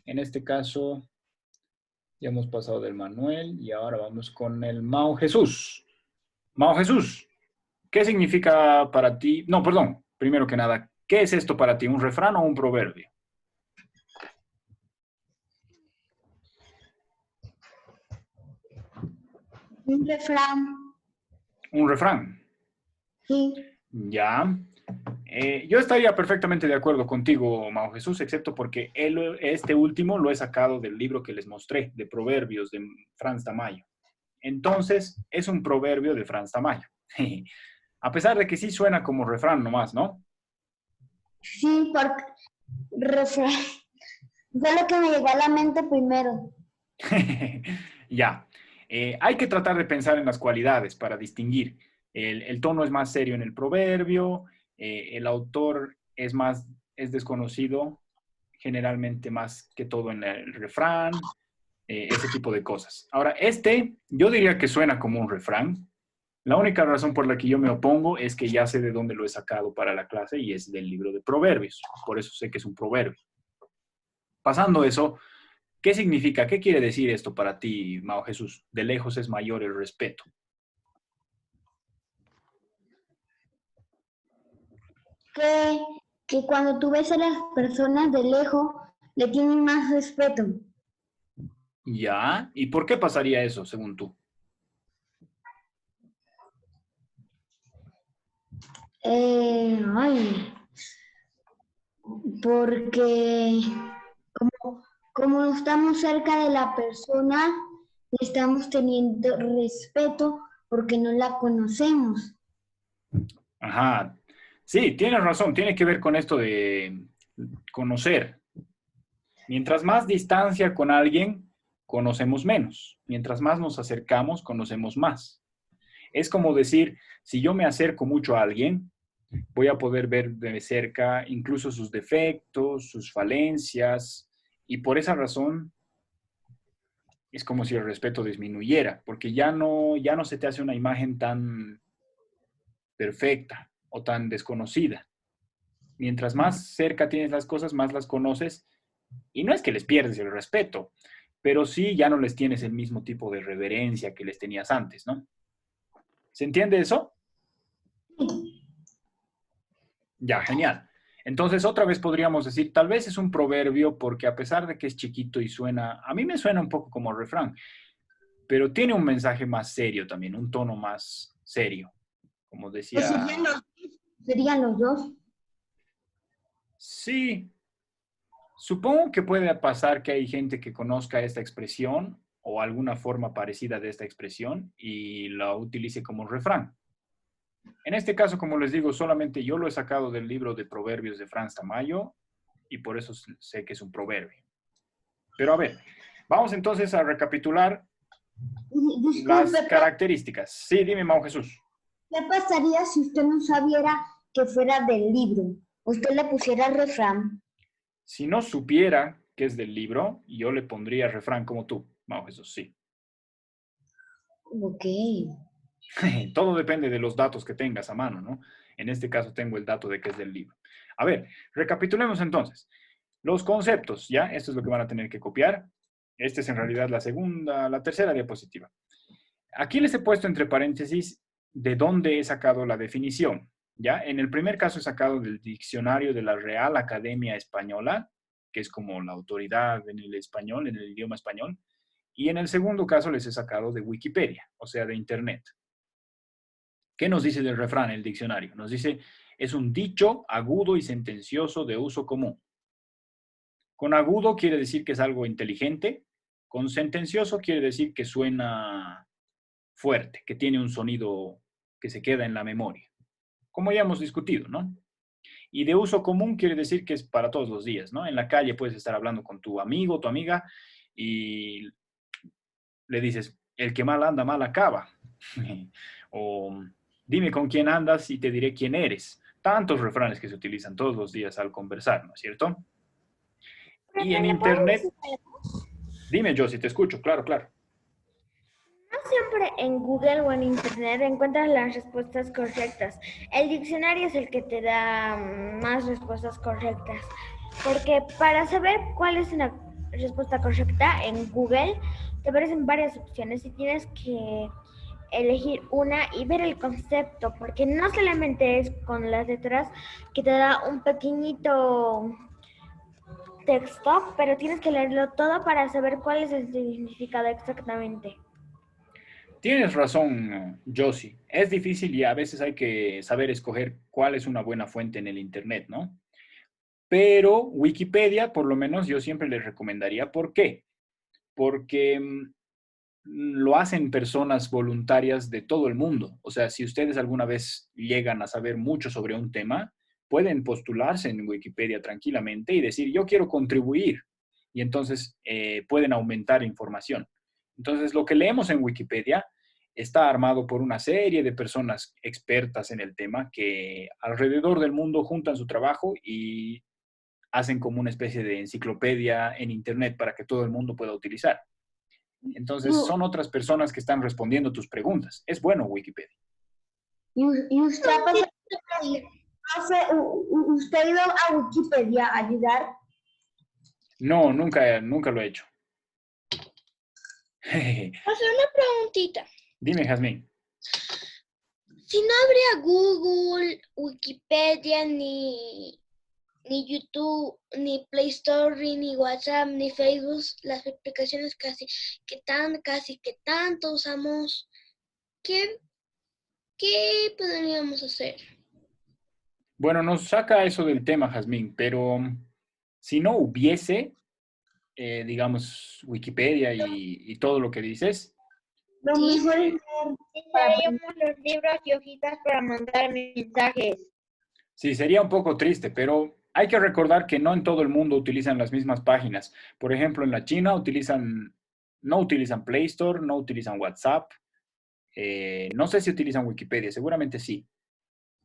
En este caso, ya hemos pasado del Manuel y ahora vamos con el Mao Jesús. Mao Jesús. ¿Qué significa para ti? No, perdón, primero que nada, ¿qué es esto para ti? ¿Un refrán o un proverbio? Un refrán. Un refrán. Sí. Ya. Yo estaría perfectamente de acuerdo contigo, Mao Jesús, excepto porque este último lo he sacado del libro que les mostré, de Proverbios de Franz Tamayo. Entonces, es un proverbio de Franz Tamayo. A pesar de que sí suena como refrán nomás, ¿no? Sí, porque refrán. Fue lo que me llegó a la mente primero. Ya. Hay que tratar de pensar en las cualidades para distinguir. El tono es más serio en el proverbio, el autor es desconocido, generalmente más que todo en el refrán, ese tipo de cosas. Ahora, yo diría que suena como un refrán. La única razón por la que yo me opongo es que ya sé de dónde lo he sacado para la clase y es del libro de Proverbios. Por eso sé que es un proverbio. Pasando eso, ¿qué significa? ¿Qué quiere decir esto para ti, Mao Jesús? De lejos es mayor el respeto. Que cuando tú ves a las personas de lejos, le tienen más respeto. ¿Ya? ¿Y por qué pasaría eso, según tú? Porque como estamos cerca de la persona, le estamos teniendo respeto porque no la conocemos. Ajá. Sí, tienes razón. Tiene que ver con esto de conocer. Mientras más distancia con alguien, conocemos menos. Mientras más nos acercamos, conocemos más. Es como decir, si yo me acerco mucho a alguien, voy a poder ver de cerca incluso sus defectos, sus falencias, y por esa razón es como si el respeto disminuyera, porque ya no se te hace una imagen tan perfecta o tan desconocida. Mientras más cerca tienes las cosas, más las conoces, y no es que les pierdes el respeto, pero sí ya no les tienes el mismo tipo de reverencia que les tenías antes, ¿no? ¿Se entiende eso? Ya, genial. Entonces, otra vez podríamos decir, tal vez es un proverbio porque a pesar de que es chiquito y a mí me suena un poco como refrán, pero tiene un mensaje más serio también, un tono más serio, como decía. Serían los dos. Sí, supongo que puede pasar que hay gente que conozca esta expresión o alguna forma parecida de esta expresión y la utilice como refrán. En este caso, como les digo, solamente yo lo he sacado del libro de Proverbios de Franz Tamayo y por eso sé que es un proverbio. Pero a ver, vamos entonces a recapitular las características. Sí, dime, Mao Jesús. ¿Qué pasaría si usted no sabiera que fuera del libro? Usted le pusiera el refrán. Si no supiera que es del libro, yo le pondría refrán como tú, Mao Jesús, sí. Ok. Todo depende de los datos que tengas a mano, ¿no? En este caso tengo el dato de que es del libro. A ver, recapitulemos entonces. Los conceptos, ¿ya? Esto es lo que van a tener que copiar. Esta es en realidad la tercera diapositiva. Aquí les he puesto entre paréntesis de dónde he sacado la definición, ¿ya? En el primer caso he sacado del diccionario de la Real Academia Española, que es como la autoridad en el español, en el idioma español. Y en el segundo caso les he sacado de Wikipedia, o sea, de Internet. ¿Qué nos dice del refrán el diccionario? Nos dice, es un dicho agudo y sentencioso de uso común. Con agudo quiere decir que es algo inteligente. Con sentencioso quiere decir que suena fuerte, que tiene un sonido que se queda en la memoria. Como ya hemos discutido, ¿no? Y de uso común quiere decir que es para todos los días, ¿no? En la calle puedes estar hablando con tu amigo, tu amiga, y le dices, el que mal anda, mal acaba. O dime con quién andas y te diré quién eres. Tantos refranes que se utilizan todos los días al conversar, ¿no es cierto? Y en Internet... Dime, yo si te escucho, claro, claro. No siempre en Google o en Internet encuentras las respuestas correctas. El diccionario es el que te da más respuestas correctas. Porque para saber cuál es una respuesta correcta en Google, te aparecen varias opciones y tienes que elegir una y ver el concepto, porque no solamente es con las letras que te da un pequeñito texto, pero tienes que leerlo todo para saber cuál es el significado exactamente. Tienes razón, Josie. Es difícil y a veces hay que saber escoger cuál es una buena fuente en el Internet, ¿no? Pero Wikipedia, por lo menos, yo siempre les recomendaría. ¿Por qué? Porque lo hacen personas voluntarias de todo el mundo. O sea, si ustedes alguna vez llegan a saber mucho sobre un tema, pueden postularse en Wikipedia tranquilamente y decir, yo quiero contribuir. Y entonces pueden aumentar información. Entonces, lo que leemos en Wikipedia está armado por una serie de personas expertas en el tema que alrededor del mundo juntan su trabajo y hacen como una especie de enciclopedia en Internet para que todo el mundo pueda utilizar. Entonces, son otras personas que están respondiendo tus preguntas. Es bueno Wikipedia. ¿Y usted usted ha ido a Wikipedia a ayudar? No, nunca lo he hecho. Hacer una preguntita. Dime, Jazmín. Si no habría Google, Wikipedia, ni YouTube, ni Play Store, ni WhatsApp, ni Facebook, las aplicaciones que tanto usamos, ¿qué podríamos hacer? Bueno, nos saca eso del tema, Jazmín, pero si no hubiese, digamos, Wikipedia y todo lo que dices, Lo mejor es Necesitaríamos los libros y hojitas para mandar mensajes. sí, sería un poco triste, pero hay que recordar que no en todo el mundo utilizan las mismas páginas. Por ejemplo, en la China no utilizan Play Store, no utilizan WhatsApp. No sé si utilizan Wikipedia, seguramente sí.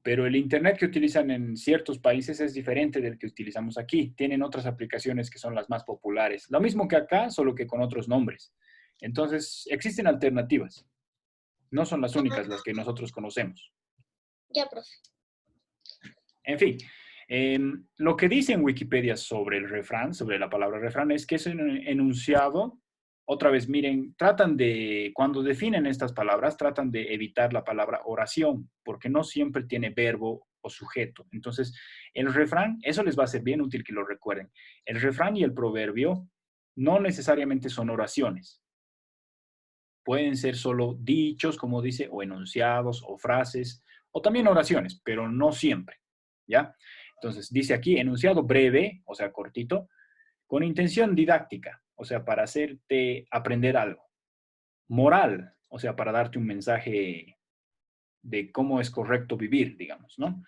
Pero el Internet que utilizan en ciertos países es diferente del que utilizamos aquí. Tienen otras aplicaciones que son las más populares. Lo mismo que acá, solo que con otros nombres. Entonces, existen alternativas. No son las únicas las que nosotros conocemos. Ya, profe. En fin, lo que dice en Wikipedia sobre el refrán, sobre la palabra refrán, es que es un enunciado. Otra vez, miren, cuando definen estas palabras, tratan de evitar la palabra oración, porque no siempre tiene verbo o sujeto. Entonces, el refrán, eso les va a ser bien útil que lo recuerden. El refrán y el proverbio no necesariamente son oraciones. Pueden ser solo dichos, como dice, o enunciados, o frases, o también oraciones, pero no siempre, ¿ya? Entonces, dice aquí, enunciado breve, o sea, cortito, con intención didáctica, o sea, para hacerte aprender algo. Moral, o sea, para darte un mensaje de cómo es correcto vivir, digamos, ¿no?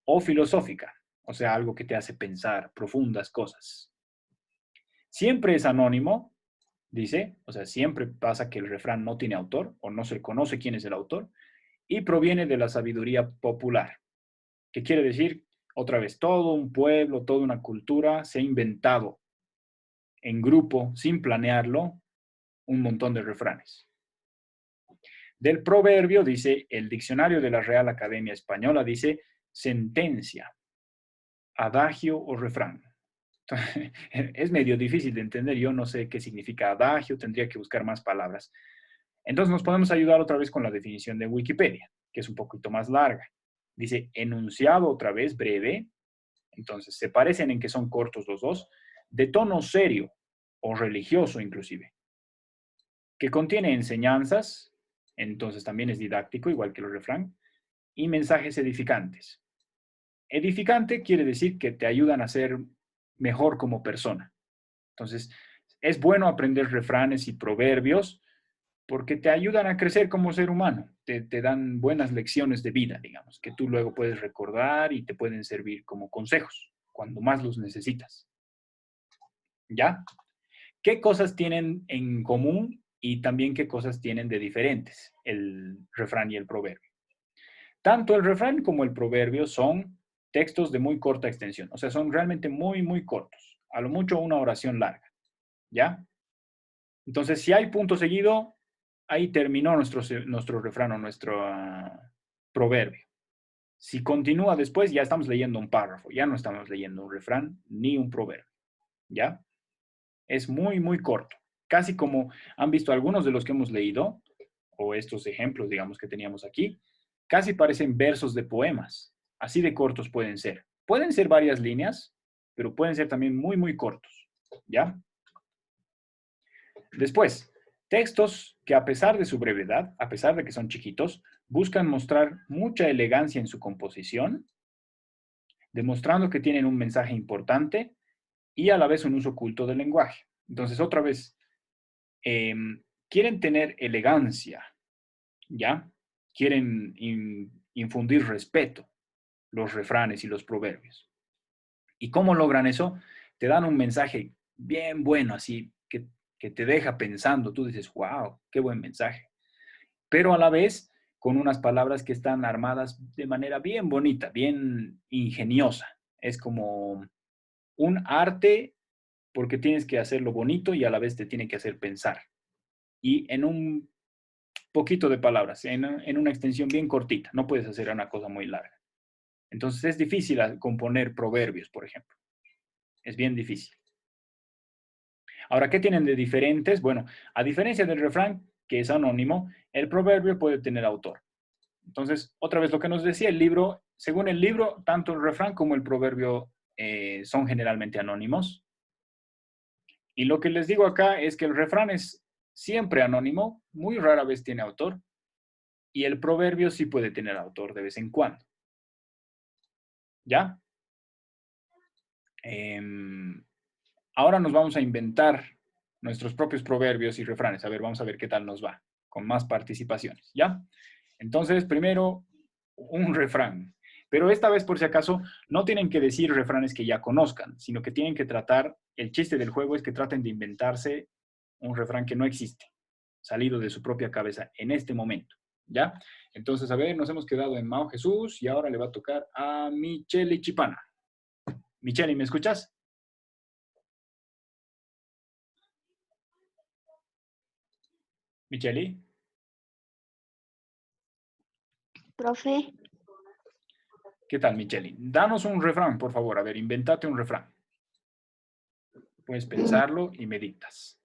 O filosófica, o sea, algo que te hace pensar profundas cosas. Siempre es anónimo, dice, o sea, siempre pasa que el refrán no tiene autor o no se conoce quién es el autor y proviene de la sabiduría popular, que quiere decir, otra vez, todo un pueblo, toda una cultura se ha inventado en grupo, sin planearlo, un montón de refranes. Del proverbio dice, el diccionario de la Real Academia Española dice sentencia, adagio o refrán. Es medio difícil de entender, yo no sé qué significa adagio, tendría que buscar más palabras. Entonces nos podemos ayudar otra vez con la definición de Wikipedia, que es un poquito más larga. Dice enunciado otra vez, breve, entonces se parecen en que son cortos los dos, de tono serio o religioso inclusive, que contiene enseñanzas, entonces también es didáctico, igual que el refrán, y mensajes edificantes. Edificante quiere decir que te ayudan a ser mejor como persona. Entonces, es bueno aprender refranes y proverbios porque te ayudan a crecer como ser humano, te dan buenas lecciones de vida, digamos, que tú luego puedes recordar y te pueden servir como consejos cuando más los necesitas. ¿Ya? ¿Qué cosas tienen en común y también qué cosas tienen de diferentes el refrán y el proverbio? Tanto el refrán como el proverbio son textos de muy corta extensión, o sea, son realmente muy, muy cortos, a lo mucho una oración larga, ¿ya? Entonces, si hay punto seguido, ahí terminó nuestro refrán o nuestro proverbio. Si continúa después, ya estamos leyendo un párrafo, ya no estamos leyendo un refrán ni un proverbio, ¿ya? Es muy, muy corto. Casi como han visto algunos de los que hemos leído, o estos ejemplos, digamos, que teníamos aquí, casi parecen versos de poemas. Así de cortos pueden ser. Pueden ser varias líneas, pero pueden ser también muy, muy cortos. ¿Ya? Después, textos que a pesar de su brevedad, a pesar de que son chiquitos, buscan mostrar mucha elegancia en su composición, demostrando que tienen un mensaje importante y a la vez un uso culto del lenguaje. Entonces, otra vez, quieren tener elegancia, ¿ya? Quieren infundir respeto, los refranes y los proverbios. ¿Y cómo logran eso? Te dan un mensaje bien bueno, así, que te deja pensando. Tú dices, wow, qué buen mensaje. Pero a la vez, con unas palabras que están armadas de manera bien bonita, bien ingeniosa. Es como un arte porque tienes que hacerlo bonito y a la vez te tiene que hacer pensar. Y en un poquito de palabras, en una extensión bien cortita. No puedes hacer una cosa muy larga. Entonces es difícil componer proverbios, por ejemplo. Es bien difícil. Ahora, ¿qué tienen de diferentes? Bueno, a diferencia del refrán, que es anónimo, el proverbio puede tener autor. Entonces, otra vez lo que nos decía el libro, según el libro, tanto el refrán como el proverbio son generalmente anónimos. Y lo que les digo acá es que el refrán es siempre anónimo, muy rara vez tiene autor, y el proverbio sí puede tener autor de vez en cuando. ¿Ya? Ahora nos vamos a inventar nuestros propios proverbios y refranes. A ver, vamos a ver qué tal nos va, con más participaciones, ¿ya? Entonces, primero, un refrán. Pero esta vez, por si acaso, no tienen que decir refranes que ya conozcan, sino que tienen que tratar, el chiste del juego es que traten de inventarse un refrán que no existe, salido de su propia cabeza en este momento, ¿ya? Entonces, a ver, nos hemos quedado en Mao Jesús y ahora le va a tocar a Micheli Chipana. Micheli, ¿me escuchas? Micheli. Profe, ¿Qué tal, Micheli? Danos un refrán, por favor. A ver, invéntate un refrán. Puedes pensarlo y me dictas.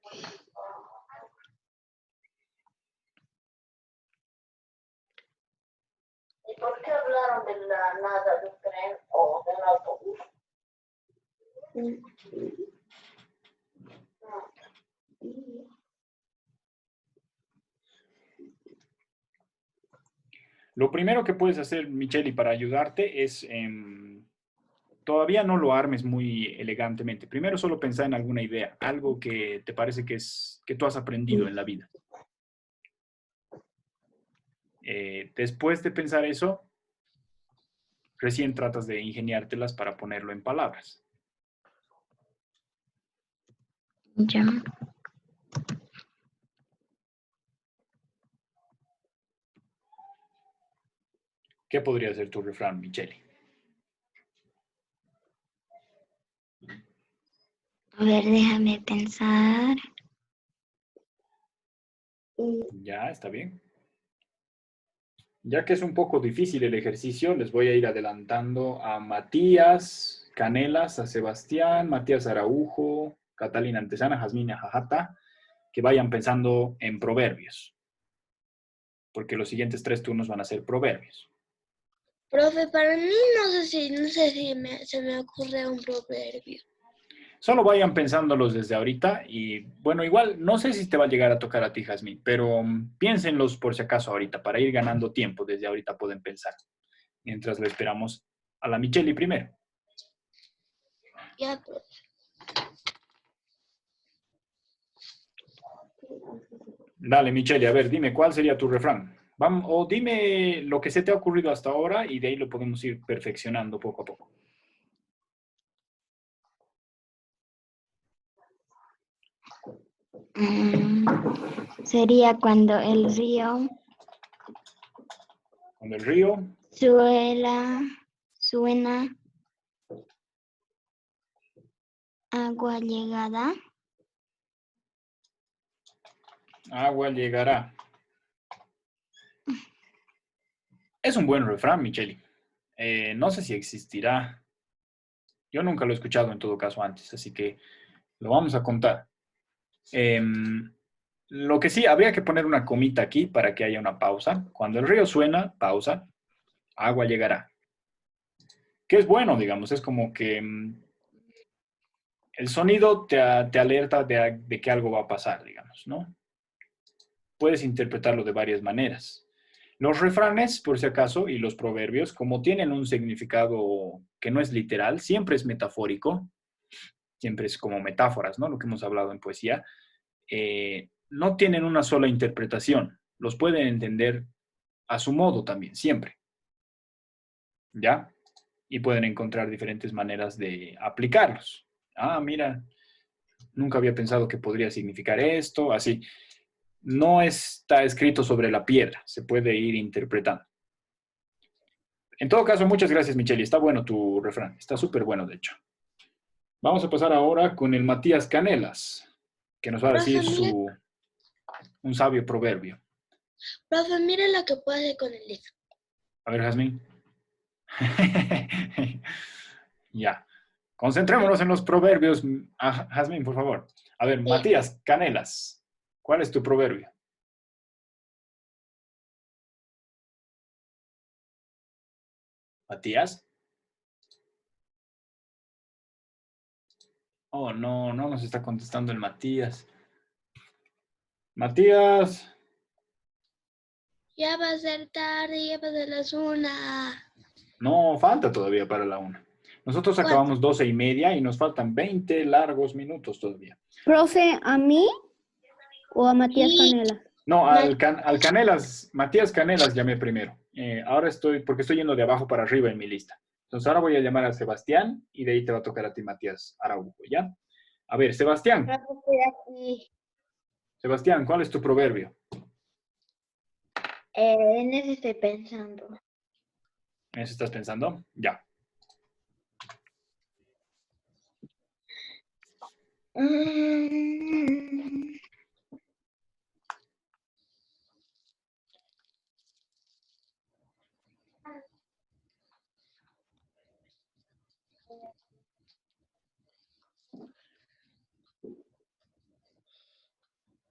¿Y por qué hablaron de la nada de un tren o de un autobús? Lo primero que puedes hacer, Micheli, para ayudarte es, todavía no lo armes muy elegantemente. Primero solo pensar en alguna idea, algo que te parece que tú has aprendido en la vida. Después de pensar eso, recién tratas de ingeniártelas para ponerlo en palabras. ya. ¿Qué podría ser tu refrán, Micheli? A ver, déjame pensar. Ya, está bien. Ya que es un poco difícil el ejercicio, les voy a ir adelantando a Matías Canelas, a Sebastián, Matías Araujo, Catalina Antesana, Jazmina Jajata, que vayan pensando en proverbios. Porque los siguientes 3 turnos van a ser proverbios. Profe, para mí no sé si se me ocurre un proverbio. Solo vayan pensándolos desde ahorita y, bueno, igual no sé si te va a llegar a tocar a ti, Jazmín, pero piénsenlos por si acaso ahorita, para ir ganando tiempo. Desde ahorita pueden pensar, mientras le esperamos a la Micheli primero. Ya, profe. Dale, Micheli, a ver, dime, ¿cuál sería tu refrán? Vamos, o dime lo que se te ha ocurrido hasta ahora y de ahí lo podemos ir perfeccionando poco a poco. Sería cuando el río Cuando el río suena agua llegada. agua llegará. Es un buen refrán, Micheli. No sé si existirá. Yo nunca lo he escuchado en todo caso antes, así que lo vamos a contar. Lo que sí, habría que poner una comita aquí para que haya una pausa. Cuando el río suena, pausa, agua llegará. Que es bueno, digamos, es como que el sonido te alerta de que algo va a pasar, digamos, ¿no? Puedes interpretarlo de varias maneras. Los refranes, por si acaso, y los proverbios, como tienen un significado que no es literal, siempre es metafórico, siempre es como metáforas, ¿no? Lo que hemos hablado en poesía, no tienen una sola interpretación, los pueden entender a su modo también, siempre, ¿ya? Y pueden encontrar diferentes maneras de aplicarlos. Ah, mira, nunca había pensado que podría significar esto, así. No está escrito sobre la piedra, se puede ir interpretando. En todo caso, muchas gracias, Micheli. Está bueno tu refrán, está súper bueno, de hecho. Vamos a pasar ahora con el Matías Canelas, que nos va a decir un sabio proverbio. Profe, mire lo que puede hacer con el dedo. A ver, Jazmín. Ya. Concentrémonos en los proverbios. Ah, Jazmín, por favor. A ver, Matías Canelas, ¿cuál es tu proverbio? Matías. Oh, no, no nos está contestando el Matías. Matías. Ya va a ser tarde, ya va a ser las 1. No, falta todavía para la 1. Nosotros acabamos 12:30 y nos faltan 20 largos minutos todavía. Profe, ¿a mí o a Matías Canelas? No, al Canelas, Matías Canelas llamé primero. Ahora porque estoy yendo de abajo para arriba en mi lista. Entonces ahora voy a llamar a Sebastián y de ahí te va a tocar a ti, Matías Araujo, ¿ya? A ver, Sebastián. Sebastián, ¿cuál es tu proverbio? En eso estoy pensando. ¿En eso estás pensando? Ya.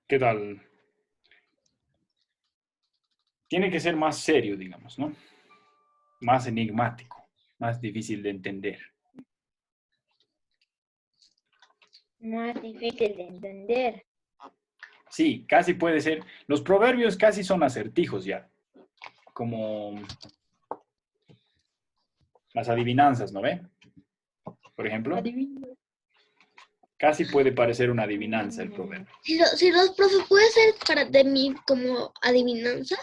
¿Qué tal? Tiene que ser más serio, digamos, ¿no? Más enigmático, más difícil de entender. Más difícil de entender. Sí, casi puede ser. Los proverbios casi son acertijos ya. Como las adivinanzas, ¿no ve? Por ejemplo. Casi puede parecer una adivinanza el proverbio. Si los profe, ¿puede ser de mí como adivinanza?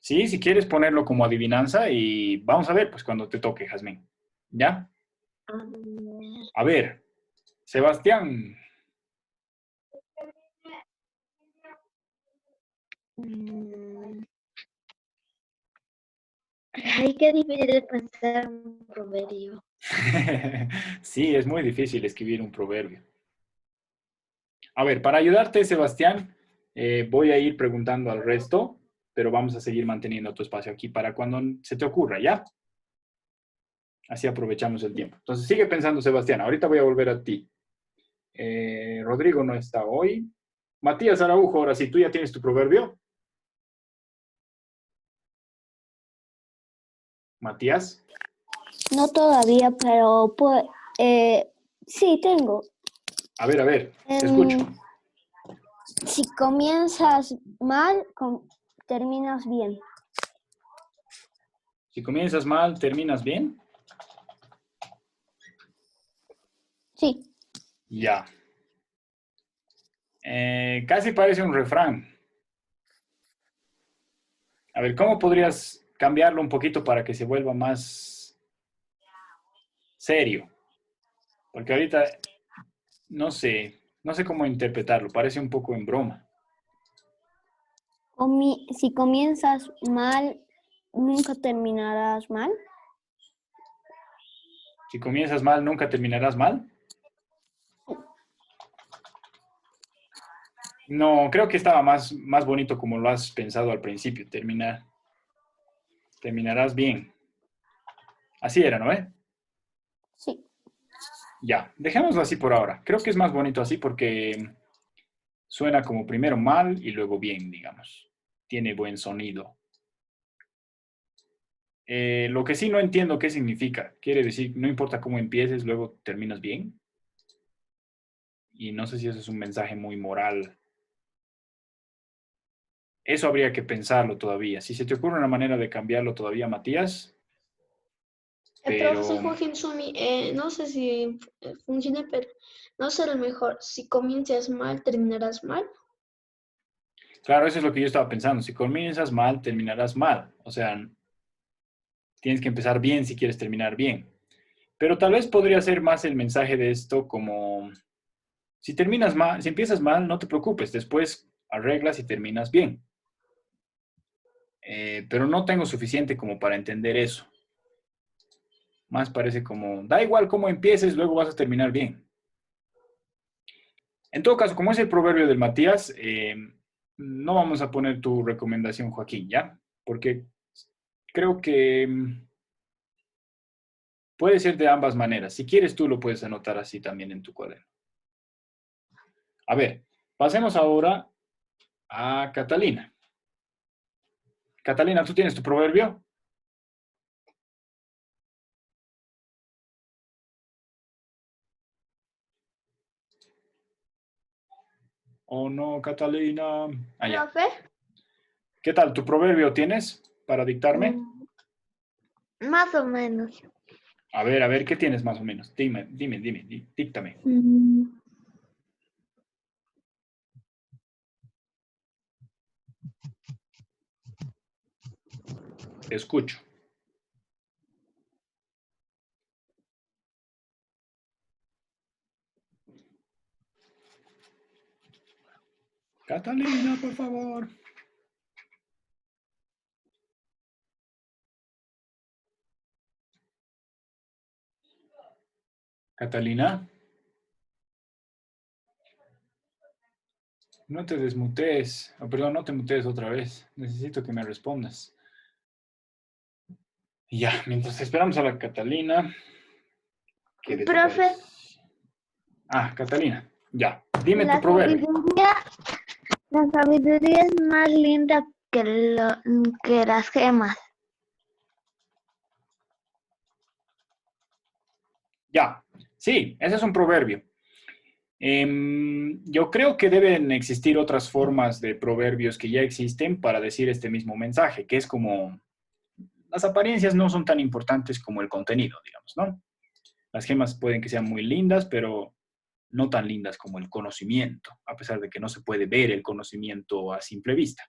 Sí, si quieres ponerlo como adivinanza y vamos a ver, pues cuando te toque, Jazmín. ¿Ya? A ver, Sebastián. Ay, qué difícil de pensar un proverbio. Sí, es muy difícil escribir un proverbio. A ver, para ayudarte, Sebastián, voy a ir preguntando al resto, pero vamos a seguir manteniendo tu espacio aquí para cuando se te ocurra, ¿ya? Así aprovechamos el tiempo. Entonces, sigue pensando, Sebastián. Ahorita voy a volver a ti. Rodrigo no está hoy. Matías Araujo, ahora sí, ¿tú ya tienes tu proverbio? Matías. No todavía, pero pues, sí, tengo. A ver, te escucho. Si comienzas mal, terminas bien. Si comienzas mal, ¿terminas bien? Sí. Ya. Casi parece un refrán. A ver, ¿cómo podrías cambiarlo un poquito para que se vuelva más serio? Porque ahorita no sé cómo interpretarlo, parece un poco en broma. Si comienzas mal, nunca terminarás mal. Si comienzas mal, nunca terminarás mal. No, creo que estaba más bonito como lo has pensado al principio. Terminarás bien. Así era, ¿no? Sí. Ya, dejémoslo así por ahora. Creo que es más bonito así porque Suena como primero mal y luego bien, digamos. Tiene buen sonido. Lo que sí no entiendo qué significa. Quiere decir, no importa cómo empieces, luego terminas bien. Y no sé si eso es un mensaje muy moral. Eso habría que pensarlo todavía. Si se te ocurre una manera de cambiarlo todavía, Matías. Profesor Joaquín Sumi, no sé si funciona, pero no será mejor. Si comienzas mal, terminarás mal. Claro, eso es lo que yo estaba pensando. Si comienzas mal, terminarás mal. O sea, tienes que empezar bien si quieres terminar bien. Pero tal vez podría ser más el mensaje de esto como, si terminas mal, si empiezas mal, no te preocupes, después arreglas y terminas bien. Pero no tengo suficiente como para entender eso. Más parece como, da igual cómo empieces, luego vas a terminar bien. En todo caso, como es el proverbio del Matías, no vamos a poner tu recomendación, Joaquín, ¿ya? Porque creo que puede ser de ambas maneras. Si quieres, tú lo puedes anotar así también en tu cuaderno. A ver, pasemos ahora a Catalina. Catalina, ¿tú tienes tu proverbio? Oh, no, Catalina. Ya. ¿Profe? ¿Qué tal? ¿Tu proverbio tienes para dictarme? Más o menos. A ver, ¿qué tienes más o menos? Dime, díctame. Te escucho. Catalina, por favor. Catalina. No te desmutees. Oh, perdón, no te mutees otra vez. Necesito que me respondas. Ya, mientras esperamos a la Catalina. ¿Qué de tu Profe, país? Ah, Catalina. Ya. Dime tu proverbio. La sabiduría es más linda que las gemas. Ya. Sí, ese es un proverbio. Yo creo que deben existir otras formas de proverbios que ya existen para decir este mismo mensaje, que es como las apariencias no son tan importantes como el contenido, digamos, ¿no? Las gemas pueden que sean muy lindas, pero no tan lindas como el conocimiento, a pesar de que no se puede ver el conocimiento a simple vista.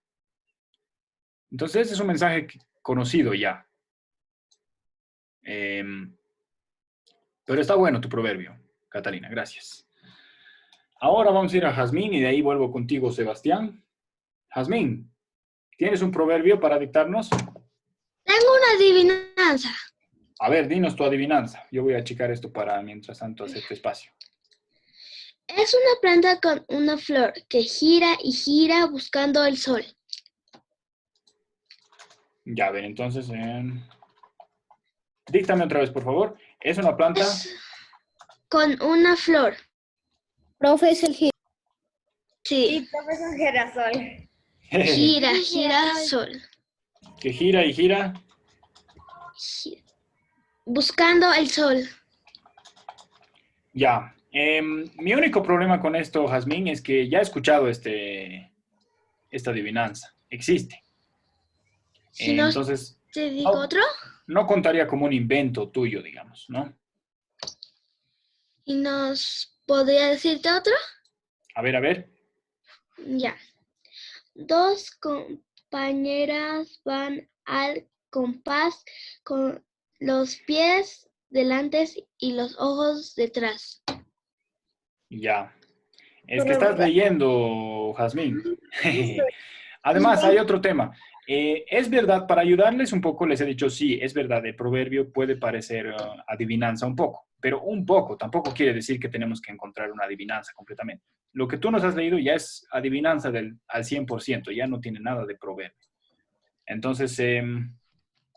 Entonces, ese es un mensaje conocido ya. Pero está bueno tu proverbio, Catalina, gracias. Ahora vamos a ir a Jazmín y de ahí vuelvo contigo, Sebastián. Jazmín, ¿tienes un proverbio para dictarnos? Tengo una adivinanza. A ver, dinos tu adivinanza. Yo voy a achicar esto para, mientras tanto, hacerte espacio. Es una planta con una flor que gira y gira buscando el sol. Ya, a ver, entonces, díctame otra vez, por favor. Es una planta... Con una flor. Profe, es el giro. Sí. Profe, es un girasol. Gira, gira, sol. Que gira y gira. Buscando el sol. Ya. Mi único problema con esto, Jazmín, es que ya he escuchado esta adivinanza. Existe. Si no, Entonces, ¿te digo otro? No contaría como un invento tuyo, digamos, ¿no? ¿Y nos podría decirte otro? A ver. Ya. Dos compañeras van al compás con los pies delante y los ojos detrás. Ya. Es que estás leyendo, Jazmín. Además, hay otro tema. Es verdad, para ayudarles un poco, les he dicho, sí, es verdad, el proverbio puede parecer adivinanza un poco, pero un poco, tampoco quiere decir que tenemos que encontrar una adivinanza completamente. Lo que tú nos has leído ya es adivinanza al 100%, ya no tiene nada de proverbio. Entonces,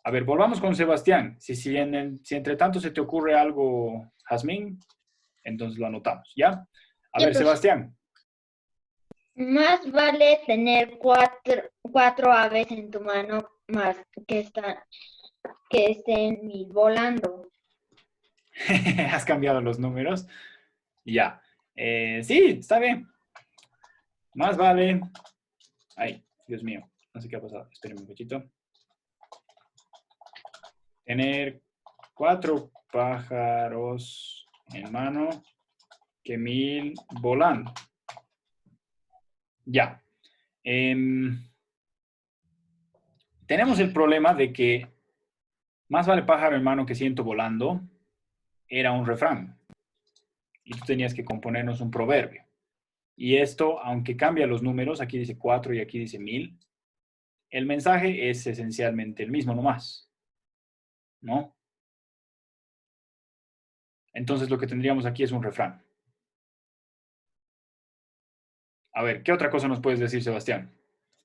a ver, volvamos con Sebastián. Si entre tanto se te ocurre algo, Jazmín, entonces lo anotamos, ¿ya? A ver, profe. Sebastián. Más vale tener cuatro aves en tu mano más que estén 1000 volando. ¿Has cambiado los números? Ya. Sí, está bien. Más vale... Ay, Dios mío. No sé qué ha pasado. Espérenme un poquito. Tener 4 pájaros en mano que 1000 volando. Ya. Tenemos el problema de que más vale pájaro en mano que 100 volando era un refrán. Y tú tenías que componernos un proverbio. Y esto, aunque cambia los números, aquí dice 4 y aquí dice 1000, el mensaje es esencialmente el mismo nomás. ¿No? Entonces lo que tendríamos aquí es un refrán. A ver, ¿qué otra cosa nos puedes decir, Sebastián?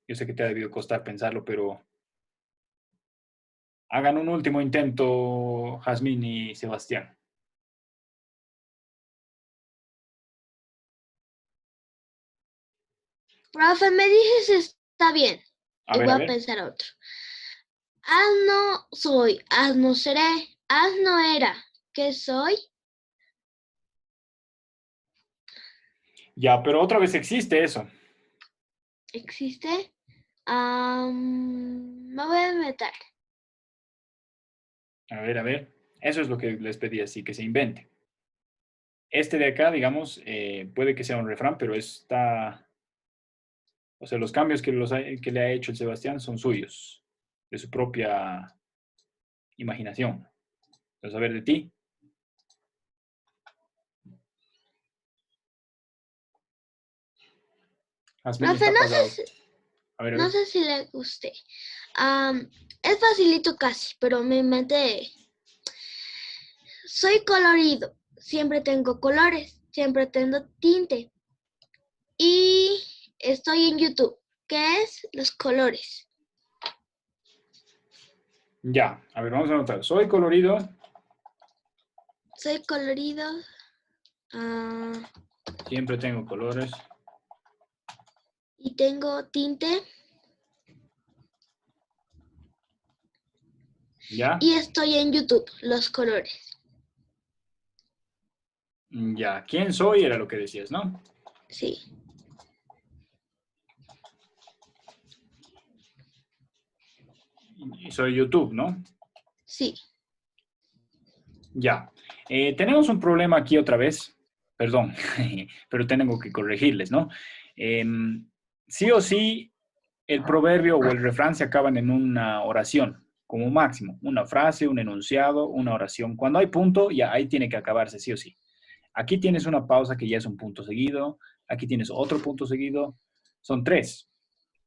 Yo sé que te ha debido costar pensarlo, pero hagan un último intento, Jazmín y Sebastián. Profe, me dices está bien. A Y ver, voy a a ver. pensar otro. Asno soy, asno seré, asno era. ¿Qué soy? Ya, pero otra vez existe eso. ¿Existe? Me voy a inventar. A ver, a ver. Eso es lo que les pedí, así que se invente. Este de acá, digamos, puede que sea un refrán, pero está... O sea, los cambios que le ha hecho el Sebastián son suyos, de su propia imaginación. Entonces, a ver, de ti. Jazmín Profe, está no apagado. sé, A ver, a no ver. sé si le guste. Es facilito casi, pero me inventé. Soy colorido, siempre tengo colores, siempre tengo tinte. Y estoy en YouTube. ¿Qué es? Los colores. Ya, a ver, vamos a anotar. Soy colorido. Soy colorido. Siempre tengo colores. Y tengo tinte. ¿Ya? Y estoy en YouTube, los colores. Ya. ¿Quién soy? Era lo que decías, ¿no? Sí. Y soy YouTube, ¿no? Sí. Ya. Tenemos un problema aquí otra vez. Perdón, pero tengo que corregirles, ¿no? Sí o sí, el proverbio o el refrán se acaban en una oración, como máximo. Una frase, un enunciado, una oración. Cuando hay punto, ya ahí tiene que acabarse, sí o sí. Aquí tienes una pausa que ya es un punto seguido. Aquí tienes otro punto seguido. Son 3.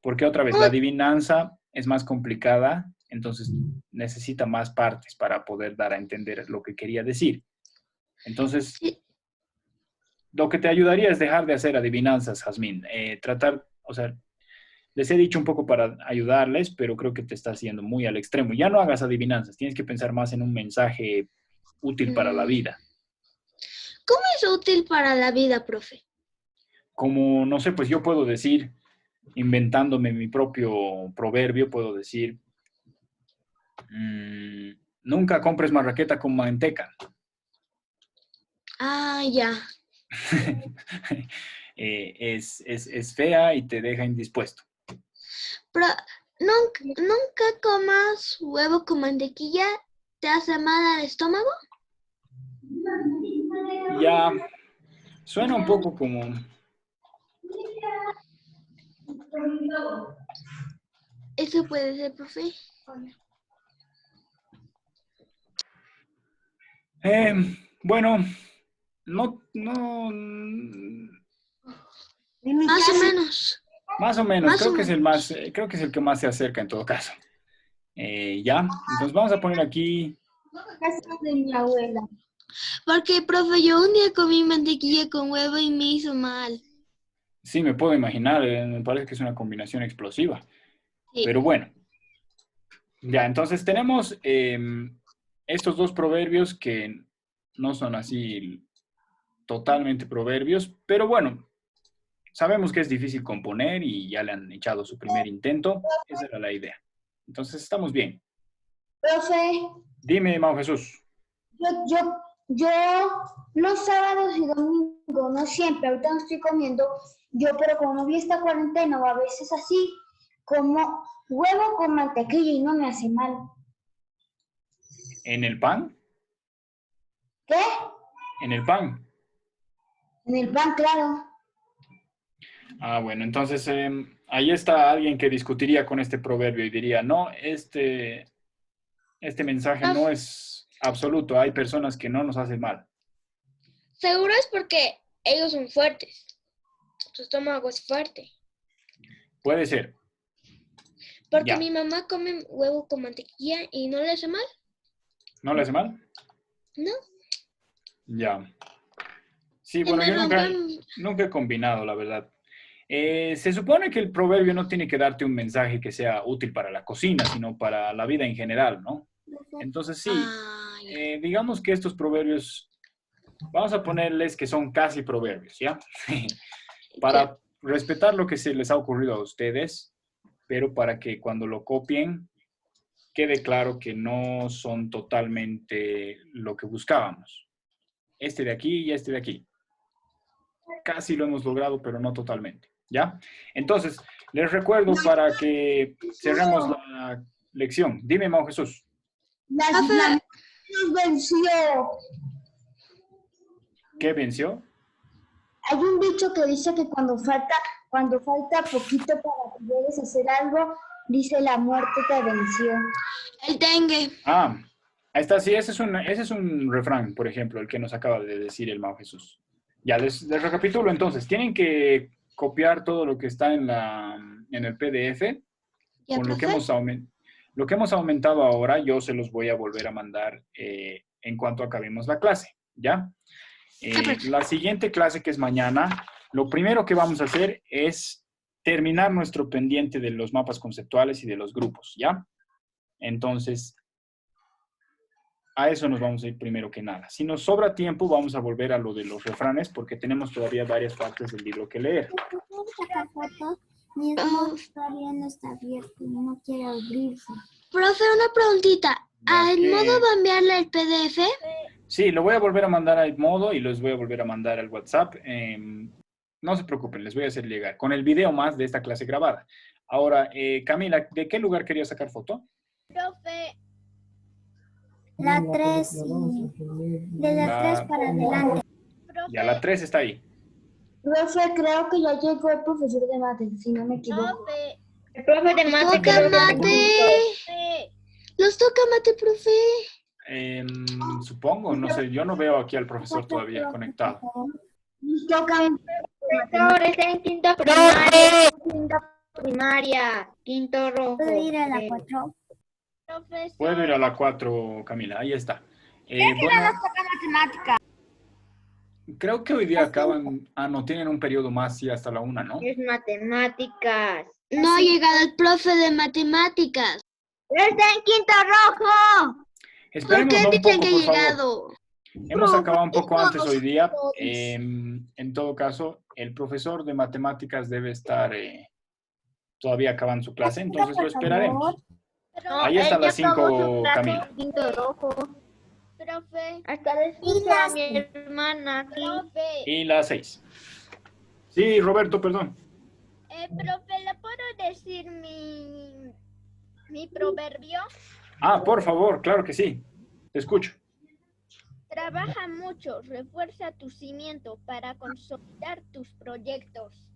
Porque otra vez, la adivinanza es más complicada, entonces necesita más partes para poder dar a entender lo que quería decir. Entonces, lo que te ayudaría es dejar de hacer adivinanzas, Jazmín. Tratar, o sea, les he dicho un poco para ayudarles, pero creo que te está haciendo muy al extremo. Ya no hagas adivinanzas, tienes que pensar más en un mensaje útil para la vida. ¿Cómo es útil para la vida, profe? Como, no sé, pues yo puedo decir, inventándome mi propio proverbio, puedo decir, nunca compres marraqueta con manteca. Ya. Es fea y te deja indispuesto. Pero nunca comas huevo con mantequilla. ¿Te hace mal al estómago? Ya, suena un poco como... Eso puede ser, profe. Bueno, no, Más o menos. Más o menos, Más creo o que es el menos. más, creo que es el que más se acerca en todo caso. Ya, entonces vamos a poner aquí. Casa de mi abuela. Porque, profe, yo un día comí mantequilla con huevo y me hizo mal. Sí, me puedo imaginar, me parece que es una combinación explosiva. Sí. Pero bueno, ya, entonces tenemos estos dos proverbios que no son así totalmente proverbios, pero bueno, sabemos que es difícil componer y ya le han echado su primer intento. Esa era la idea. Entonces, estamos bien. Profe, Dime, Mau Jesús. yo los sábados y domingos, no siempre, ahorita no estoy comiendo, pero como no vi esta cuarentena o a veces así, como huevo con mantequilla y no me hace mal. ¿En el pan? ¿Qué? ¿En el pan? En el pan, claro. Ah, bueno, entonces ahí está alguien que discutiría con este proverbio y diría, no, este mensaje no es absoluto. Hay personas que no nos hacen mal. Seguro es porque ellos son fuertes. Su estómago es fuerte. Puede ser. Porque Ya. mi mamá come huevo con mantequilla y no le hace mal. ¿No le hace mal? No. Ya. Sí, Y bueno, me yo rompen- nunca he combinado, la verdad. Se supone que el proverbio no tiene que darte un mensaje que sea útil para la cocina, sino para la vida en general, ¿no? Entonces sí, digamos que estos proverbios, vamos a ponerles que son casi proverbios, ¿ya? Para respetar lo que se les ha ocurrido a ustedes, pero para que cuando lo copien quede claro que no son totalmente lo que buscábamos. Este de aquí y este de aquí. Casi lo hemos logrado, pero no totalmente, ¿ya? Entonces, les recuerdo para que cerremos la lección. Dime, Mau Jesús. Nos venció. ¿Qué venció? Hay un dicho que dice que cuando falta poquito para que llegues a hacer algo, dice la muerte te venció. El dengue. Ah, ahí está, sí, ese es un refrán, por ejemplo, el que nos acaba de decir el Mau Jesús. Ya, les recapitulo entonces. Tienen que copiar todo lo que está en el PDF. Con lo que hemos aumentado ahora, yo se los voy a volver a mandar en cuanto acabemos la clase, ¿ya? La siguiente clase, que es mañana, lo primero que vamos a hacer es terminar nuestro pendiente de los mapas conceptuales y de los grupos, ¿ya? Entonces, a eso nos vamos a ir primero que nada. Si nos sobra tiempo, vamos a volver a lo de los refranes, porque tenemos todavía varias partes del libro que leer. Mi Edmodo todavía no está abierto y no quiere abrirse. Profe, una preguntita. ¿A Edmodo va a enviarle el PDF? Sí, lo voy a volver a mandar a Edmodo y los voy a volver a mandar al WhatsApp. No se preocupen, les voy a hacer llegar con el video más de esta clase grabada. Ahora, Camila, ¿de qué lugar querías sacar foto? Profe, La 3, de la 3 para adelante. Ya, la 3 está ahí. Profe, creo que ya llegó el profesor de mate, si no me equivoco. profe, El profe de mate. ¡Toca mate! ¡Los toca mate, profe! Supongo, no sé, yo no veo aquí al profesor todavía conectado. Profesor, está en quinto primaria. Quinto primaria. Quinto rojo. ¿Puedo ir a la 4? profesor. Puedo ir a la 4, Camila, ahí está. ¿Qué Bueno, nos toca matemática? creo que hoy día acaban, no, tienen un periodo más, sí, hasta la 1, ¿no? Es matemáticas. No ha llegado el profe de matemáticas. ¡Está en quinto rojo! ¿Por Esperemos qué un dicen poco, que ha por favor. llegado? Hemos acabado un poco antes hoy día. En todo caso, el profesor de matemáticas debe estar todavía acabando su clase, entonces lo esperaremos. Ahí están las 5, Camila. Quinto rojo. Profe, Hasta después a mi hermana. Sí. profe, Y la 6. Sí, Roberto, perdón. profe, ¿le puedo decir mi proverbio? Ah, por favor, claro que sí. Te escucho. Trabaja mucho, refuerza tu cimiento para consolidar tus proyectos.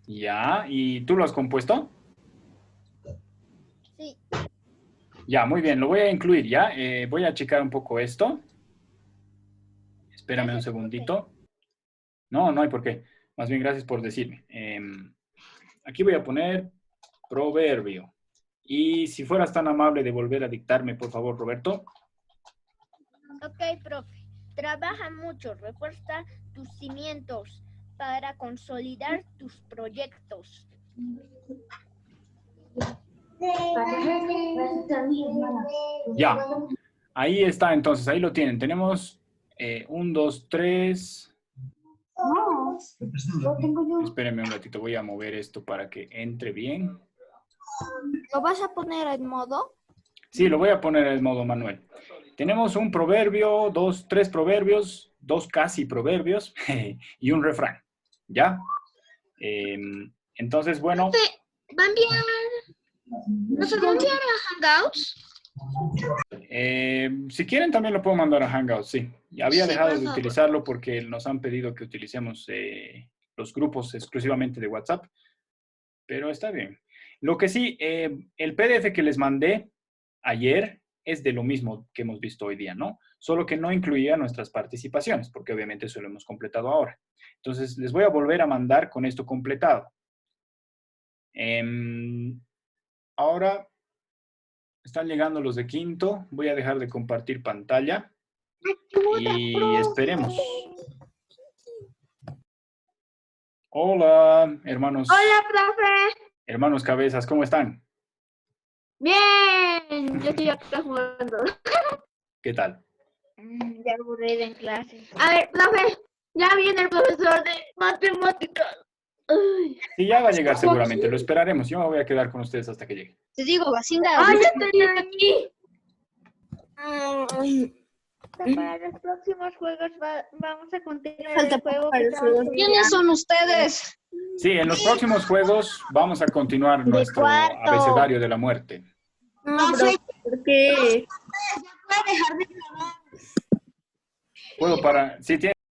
Ya, ¿y tú lo has compuesto? Sí. Ya, muy bien, lo voy a incluir, ¿ya? Voy a checar un poco esto. Espérame un segundito. No, no hay por qué. Más bien, gracias por decirme. Aquí voy a poner proverbio. Y si fueras tan amable de volver a dictarme, por favor, Roberto. Ok, profe. Trabaja mucho, refuerza tus cimientos para consolidar tus proyectos. Ya, ahí está entonces, ahí lo tienen. Tenemos 1, 2, 3, Lo tengo yo. Espérenme un ratito, voy a mover esto para que entre bien. ¿Lo vas a poner en modo? Sí, lo voy a poner en modo manual. Tenemos un proverbio, tres proverbios, dos casi proverbios y un refrán. ¿Ya? Entonces, bueno. ¿Va a enviar? ¿Nos va a enviar a Hangouts? Si quieren también lo puedo mandar a Hangouts, sí. Había Sí, dejado por de favor. utilizarlo porque nos han pedido que utilicemos los grupos exclusivamente de WhatsApp, pero está bien. Lo que sí, el PDF que les mandé ayer es de lo mismo que hemos visto hoy día, ¿no? Solo que no incluía nuestras participaciones, porque obviamente eso lo hemos completado ahora. Entonces, les voy a volver a mandar con esto completado. Ahora están llegando los de quinto. Voy a dejar de compartir pantalla. Y esperemos. Hola, hermanos. Hola, profe. Hermanos cabezas, ¿cómo están? Bien, yo estoy acá jugando. ¿Qué tal? Ya aburrida en clase. A ver, profe, ya viene el profesor de matemáticas. Ay. Sí, ya va a llegar seguramente. Lo esperaremos. Yo me voy a quedar con ustedes hasta que llegue. Te digo, Basinga. ¡Ay, ya estoy aquí! Para los próximos juegos vamos a continuar Falta el juego para que el estamos juego. ¿Quiénes son ustedes? Sí, en los próximos juegos vamos a continuar nuestro cuarto. abecedario de la muerte. No, sé. ¿Por qué? Ya puede dejar de grabar. Puedo para... Sí, tiene...